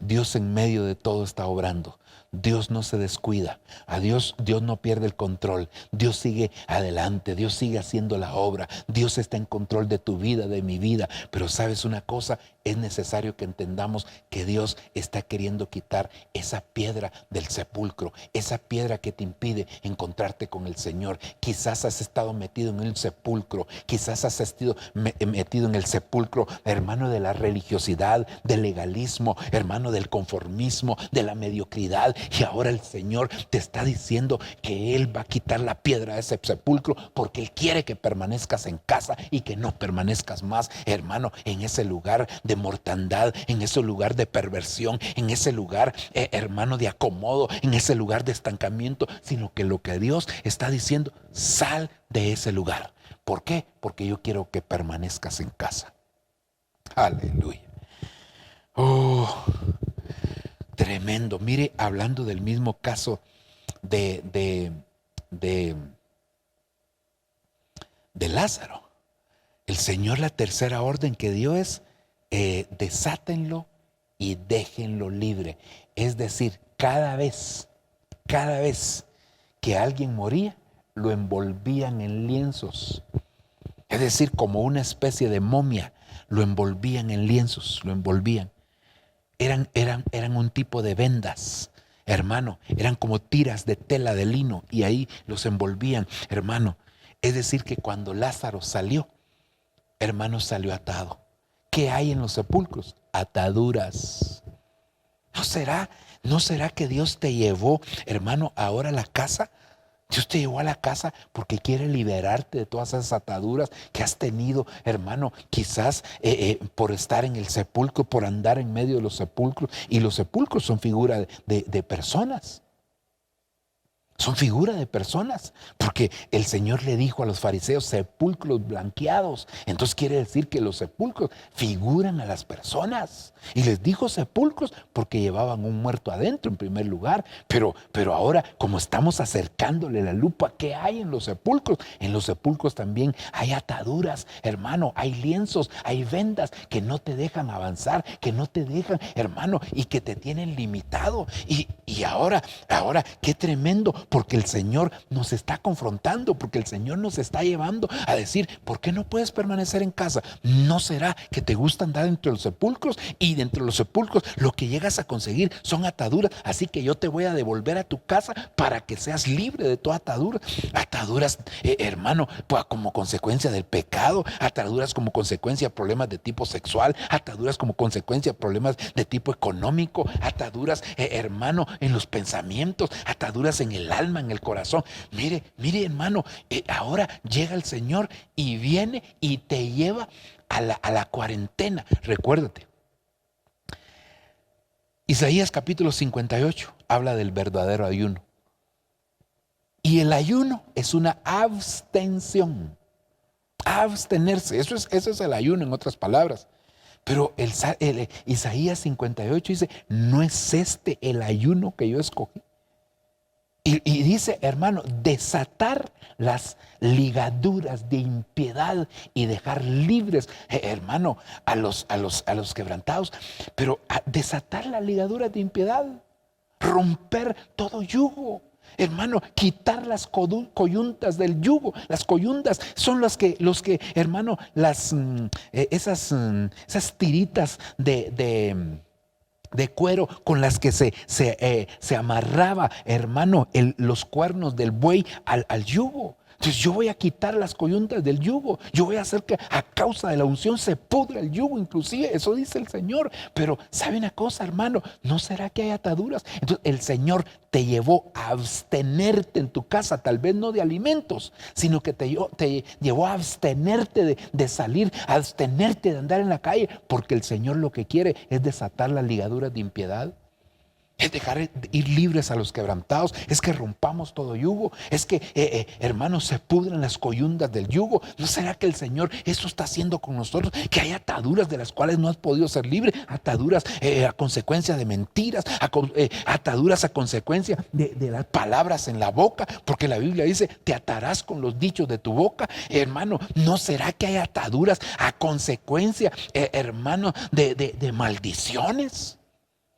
Dios en medio de todo está obrando. Dios no se descuida. Dios no pierde el control. Dios sigue adelante. Dios sigue haciendo la obra. Dios está en control de tu vida, de mi vida. Pero ¿sabes una cosa? Es necesario que entendamos que Dios está queriendo quitar esa piedra del sepulcro, esa piedra que te impide encontrarte con el Señor. Quizás has estado metido en el sepulcro, quizás has estado metido en el sepulcro, hermano, de la religiosidad, del legalismo, hermano, del conformismo, de la mediocridad. Y ahora el Señor te está diciendo que Él va a quitar la piedra de ese sepulcro, porque Él quiere que permanezcas en casa y que no permanezcas más, hermano, en ese lugar de mortandad, en ese lugar de perversión, en ese lugar, hermano, de acomodo, en ese lugar de estancamiento, sino que lo que Dios está diciendo, sal de ese lugar. ¿Por qué? Porque yo quiero que permanezcas en casa. Aleluya. Tremendo. Mire, hablando del mismo caso de Lázaro, el Señor, la tercera orden que dio es desátenlo y déjenlo libre. Es decir, cada vez que alguien moría, lo envolvían en lienzos. Es decir, como una especie de momia, lo envolvían en lienzos, lo envolvían. Eran un tipo de vendas, hermano, eran como tiras de tela de lino y ahí los envolvían, hermano. Es decir, que cuando Lázaro salió, hermano, salió atado. ¿Qué hay en los sepulcros? Ataduras. ¿No será que Dios te llevó, hermano, ahora a la casa? Dios te llevó a la casa porque quiere liberarte de todas esas ataduras que has tenido, hermano, quizás por estar en el sepulcro, por andar en medio de los sepulcros. Y los sepulcros son figura de personas. Son figura de personas, porque el Señor le dijo a los fariseos sepulcros blanqueados. Entonces quiere decir que los sepulcros figuran a las personas. Y les dijo sepulcros porque llevaban un muerto adentro en primer lugar. Pero ahora, como estamos acercándole la lupa, ¿qué hay en los sepulcros? En los sepulcros también hay ataduras, hermano, hay lienzos, hay vendas que no te dejan avanzar, que no te dejan, hermano, y que te tienen limitado. Y ahora, qué tremendo. Porque el Señor nos está confrontando, porque el Señor nos está llevando a decir, ¿por qué no puedes permanecer en casa? ¿No será que te gusta andar dentro de los sepulcros? Y dentro de los sepulcros lo que llegas a conseguir son ataduras. Así que yo te voy a devolver a tu casa para que seas libre de toda atadura. Ataduras, hermano, pues, como consecuencia del pecado. Ataduras como consecuencia de problemas de tipo sexual. Ataduras como consecuencia de problemas de tipo económico. Ataduras, hermano, en los pensamientos. Ataduras en el alma, en el corazón. Mire, hermano, ahora llega el Señor y viene y te lleva a la cuarentena. Recuérdate, Isaías capítulo 58 habla del verdadero ayuno. Y el ayuno es una abstención. Abstenerse, eso es el ayuno, en otras palabras. Pero Isaías 58 dice, no es este el ayuno que yo escogí. Y dice, hermano, desatar las ligaduras de impiedad y dejar libres, hermano, a los quebrantados. Pero desatar las ligaduras de impiedad, romper todo yugo. Hermano, quitar las coyuntas del yugo. Las coyuntas son los que hermano, esas tiritas de cuero con las que se amarraba, hermano, los cuernos del buey al yugo. Entonces yo voy a quitar las coyuntas del yugo. Yo voy a hacer que a causa de la unción se pudra el yugo, inclusive. Eso dice el Señor. Pero ¿sabe una cosa, hermano? ¿No será que hay ataduras? Entonces el Señor te llevó a abstenerte en tu casa, tal vez no de alimentos, sino que te llevó a abstenerte de salir, a abstenerte de andar en la calle, porque el Señor lo que quiere es desatar las ligaduras de impiedad. Es dejar ir libres a los quebrantados. Es que rompamos todo yugo. Es que, hermanos, se pudren las coyundas del yugo. ¿No será que el Señor eso está haciendo con nosotros? Que hay ataduras de las cuales no has podido ser libre. Ataduras a consecuencia de mentiras. Ataduras a consecuencia de las palabras en la boca. Porque la Biblia dice, te atarás con los dichos de tu boca. Hermano, ¿no será que hay ataduras a consecuencia, hermano, de maldiciones?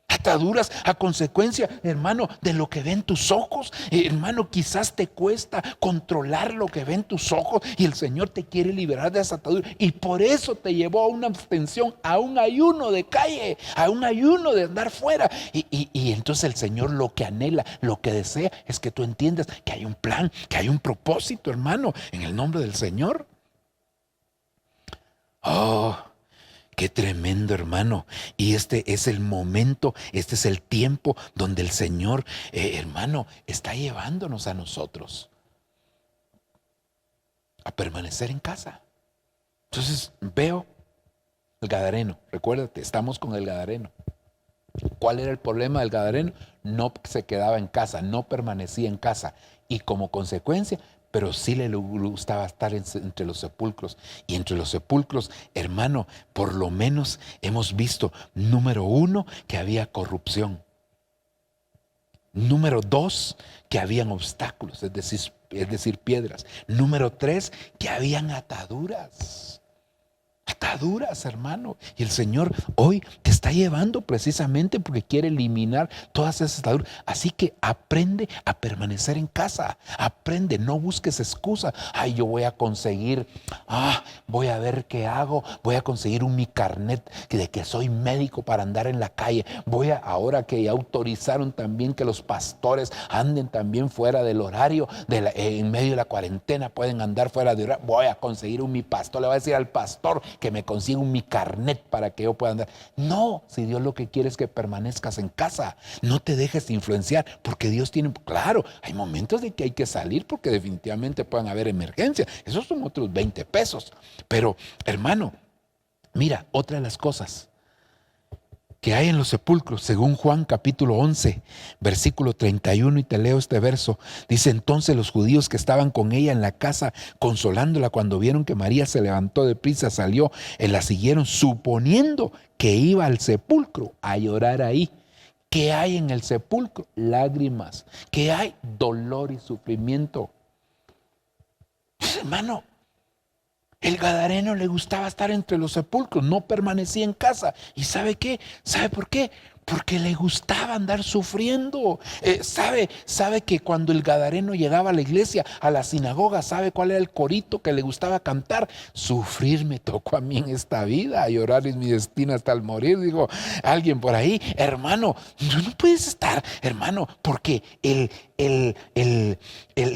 Ataduras a consecuencia, hermano, de lo que ven tus ojos. Hermano, quizás te cuesta controlar lo que ven tus ojos y el Señor te quiere liberar de esa atadura. Y por eso te llevó a una abstención, a un ayuno de calle, a un ayuno de andar fuera. Y entonces el Señor lo que anhela, lo que desea es que tú entiendas que hay un plan, que hay un propósito, hermano, en el nombre del Señor. Oh, qué tremendo, hermano. Y este es el momento, este es el tiempo donde el Señor, hermano, está llevándonos a nosotros a permanecer en casa. Entonces veo el Gadareno. Recuérdate, estamos con el Gadareno. ¿Cuál era el problema del Gadareno? No se quedaba en casa, no permanecía en casa. Y como consecuencia, pero sí le gustaba estar entre los sepulcros. Y entre los sepulcros, hermano, por lo menos hemos visto, número 1, que había corrupción. Número 2, que habían obstáculos, es decir, piedras. Número 3, que habían ataduras. Ataduras, hermano. Y el Señor hoy te está llevando precisamente porque quiere eliminar todas esas ataduras. Así que aprende a permanecer en casa. Aprende, no busques excusa. Ay, yo voy a conseguir, voy a ver qué hago. Voy a conseguir mi carnet de que soy médico para andar en la calle. Ahora que ya autorizaron también que los pastores anden también fuera del horario, en medio de la cuarentena pueden andar fuera de horario. Voy a conseguir mi pastor. Le voy a decir al pastor que me consiga mi carnet para que yo pueda andar. No, si Dios lo que quiere es que permanezcas en casa, no te dejes influenciar, porque Dios tiene, claro, hay momentos de que hay que salir porque definitivamente pueden haber emergencias, esos son otros 20 pesos, pero hermano, mira, otra de las cosas que hay en los sepulcros, según Juan capítulo 11, versículo 31, y te leo este verso, dice: entonces los judíos que estaban con ella en la casa, consolándola, cuando vieron que María se levantó de prisa, salió, la siguieron, suponiendo que iba al sepulcro a llorar ahí. ¿Qué hay en el sepulcro? Lágrimas. ¿Qué hay? Dolor y sufrimiento. Hermano, el Gadareno le gustaba estar entre los sepulcros, no permanecía en casa. ¿Y sabe qué? ¿Sabe por qué? Porque le gustaba andar sufriendo. Sabe que cuando el Gadareno llegaba a la iglesia, a la sinagoga, ¿sabe cuál era el corito que le gustaba cantar? Sufrir me tocó a mí en esta vida, llorar es mi destino hasta el morir. Digo, alguien por ahí, hermano, no puedes estar, hermano, porque el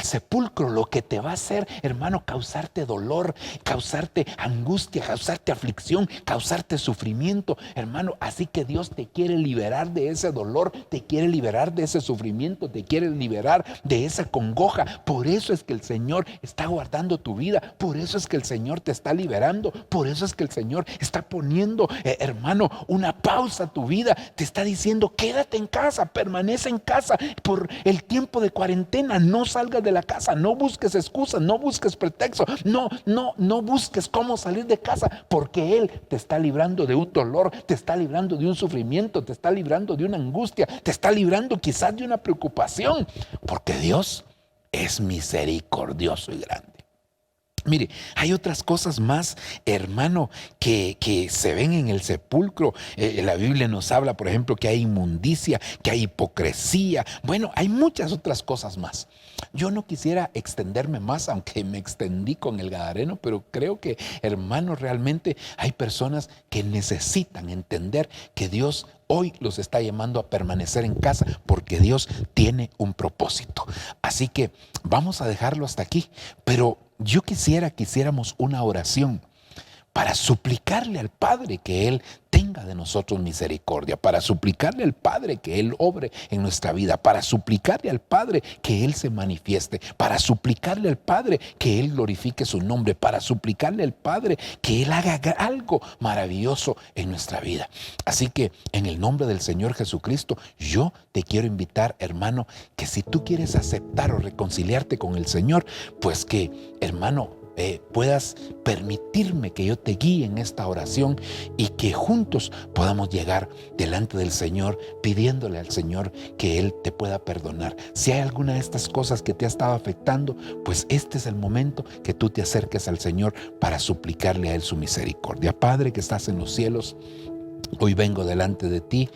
sepulcro lo que te va a hacer, hermano, causarte dolor, causarte angustia, causarte aflicción, causarte sufrimiento, hermano. Así que Dios te quiere liberar de ese dolor, te quiere liberar de ese sufrimiento, te quiere liberar de esa congoja. Por eso es que el Señor está guardando tu vida, por eso es que el Señor te está liberando, por eso es que el Señor está poniendo, hermano, una pausa a tu vida. Te está diciendo, quédate en casa, permanece en casa por el tiempo de cuarentena, no salgas de la casa, no busques excusas, no busques pretextos, no busques cómo salir de casa, porque Él te está librando de un dolor, te está librando de un sufrimiento, te está librando de una angustia, te está librando quizás de una preocupación, porque Dios es misericordioso y grande. Mire, hay otras cosas más, hermano, que se ven en el sepulcro. La Biblia nos habla, por ejemplo, que hay inmundicia, que hay hipocresía. Bueno, hay muchas otras cosas más. Yo no quisiera extenderme más, aunque me extendí con el Gadareno, pero creo que, hermano, realmente hay personas que necesitan entender que Dios hoy los está llamando a permanecer en casa, porque Dios tiene un propósito. Así que vamos a dejarlo hasta aquí, pero yo quisiéramos una oración para suplicarle al Padre que Él tenga tenga de nosotros misericordia, para suplicarle al Padre que Él obre en nuestra vida, para suplicarle al Padre que Él se manifieste, para suplicarle al Padre que Él glorifique su nombre, para suplicarle al Padre que Él haga algo maravilloso en nuestra vida. Así que en el nombre del Señor Jesucristo, yo te quiero invitar, hermano, que si tú quieres aceptar o reconciliarte con el Señor, pues que, hermano, puedas permitirme que yo te guíe en esta oración y que juntos podamos llegar delante del Señor pidiéndole al Señor que Él te pueda perdonar. Si hay alguna de estas cosas que te ha estado afectando, pues este es el momento que tú te acerques al Señor para suplicarle a Él su misericordia. Padre que estás en los cielos, hoy vengo delante de ti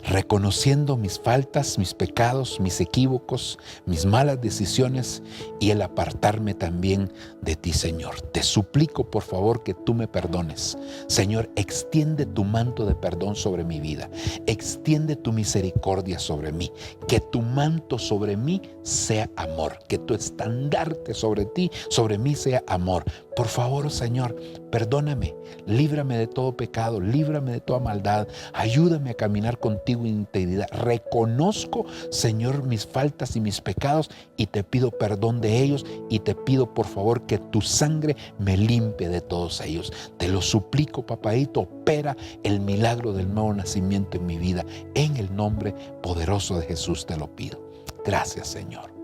reconociendo mis faltas, mis pecados, mis equívocos, mis malas decisiones y el apartarme también de ti, Señor. Te suplico, por favor, que tú me perdones. Señor, extiende tu manto de perdón sobre mi vida. Extiende tu misericordia sobre mí. Que tu manto sobre mí sea amor. Que tu estandarte sobre ti, sobre mí sea amor. Por favor, Señor, perdóname. Líbrame de todo pecado. Líbrame de toda maldad. Ayúdame a caminar contigo en integridad. Reconozco, Señor, mis faltas y mis pecados y te pido perdón de ellos y te pido, por favor, que tu sangre me limpie de todos ellos. Te lo suplico, papadito, opera el milagro del nuevo nacimiento en mi vida. En el nombre poderoso de Jesús te lo pido. Gracias, Señor.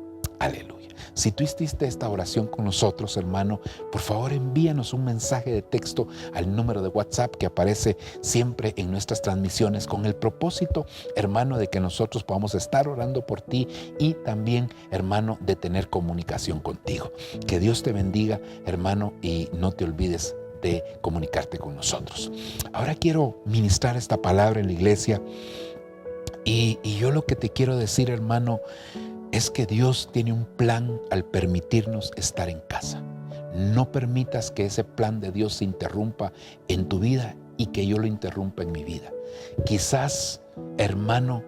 Aleluya. Si tú hiciste esta oración con nosotros, hermano, por favor envíanos un mensaje de texto al número de WhatsApp que aparece siempre en nuestras transmisiones con el propósito, hermano, de que nosotros podamos estar orando por ti y también, hermano, de tener comunicación contigo. Que Dios te bendiga, hermano, y no te olvides de comunicarte con nosotros. Ahora quiero ministrar esta palabra en la iglesia y yo lo que te quiero decir, hermano, es que Dios tiene un plan al permitirnos estar en casa. No permitas que ese plan de Dios se interrumpa en tu vida y que yo lo interrumpa en mi vida. Quizás, hermano,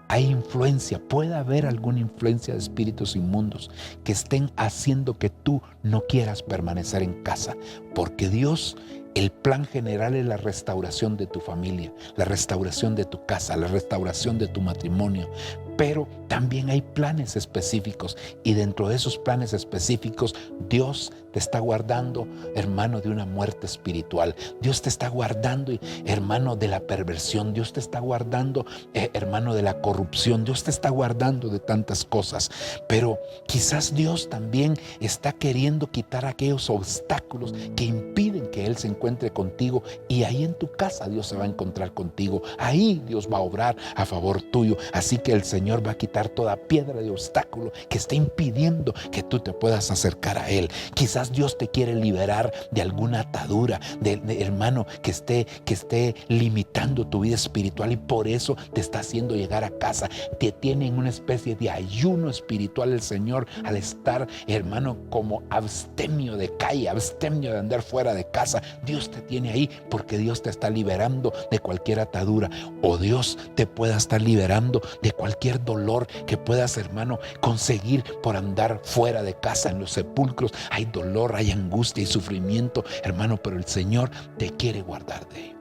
hay influencia, puede haber alguna influencia de espíritus inmundos que estén haciendo que tú no quieras permanecer en casa, porque Dios, el plan general es la restauración de tu familia, la restauración de tu casa, la restauración de tu matrimonio. Pero también hay planes específicos y dentro de esos planes específicos Dios te está guardando, hermano, de una muerte espiritual. Dios te está guardando, hermano, de la perversión. Dios te está guardando, hermano, de la corrupción. Dios te está guardando de tantas cosas. Pero quizás Dios también está queriendo quitar aquellos obstáculos que impiden que Él se encuentre contigo, y ahí en tu casa Dios se va a encontrar contigo. Ahí Dios va a obrar a favor tuyo. Así que el Señor va a quitar toda piedra de obstáculo que esté impidiendo que tú te puedas acercar a Él. Quizás Dios te quiere liberar de alguna atadura, de hermano, que esté limitando tu vida espiritual, y por eso te está haciendo llegar a casa. Te tiene en una especie de ayuno espiritual el Señor al estar, hermano, como abstemio de calle, abstemio de andar fuera de casa. Dios te tiene ahí porque Dios te está liberando de cualquier atadura, o Dios te pueda estar liberando de cualquier dolor que puedas, hermano, conseguir por andar fuera de casa. En los sepulcros hay dolor, hay angustia y sufrimiento, hermano, pero el Señor te quiere guardar de ello.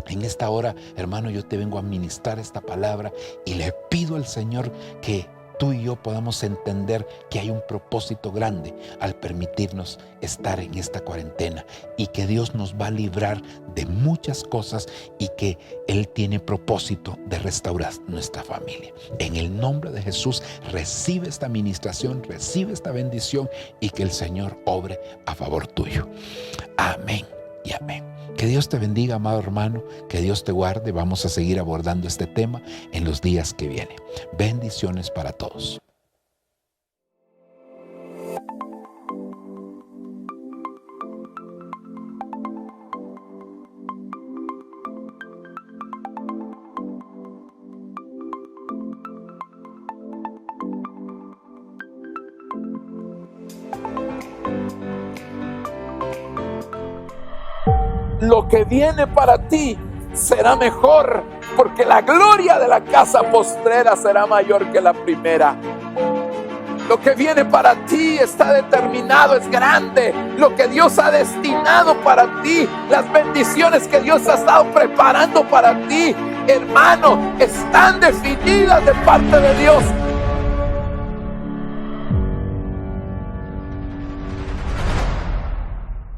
En esta hora, hermano, yo te vengo a ministrar esta palabra y le pido al Señor que tú y yo podamos entender que hay un propósito grande al permitirnos estar en esta cuarentena, y que Dios nos va a librar de muchas cosas y que Él tiene propósito de restaurar nuestra familia. En el nombre de Jesús, recibe esta administración, recibe esta bendición, y que el Señor obre a favor tuyo. Amén y amén. Que Dios te bendiga, amado hermano, que Dios te guarde. Vamos a seguir abordando este tema en los días que vienen. Bendiciones para todos. Lo que viene para ti será mejor, porque la gloria de la casa postrera será mayor que la primera. Lo que viene para ti está determinado, es grande. Lo que Dios ha destinado para ti, las bendiciones que Dios ha estado preparando para ti, hermano, están definidas de parte de Dios.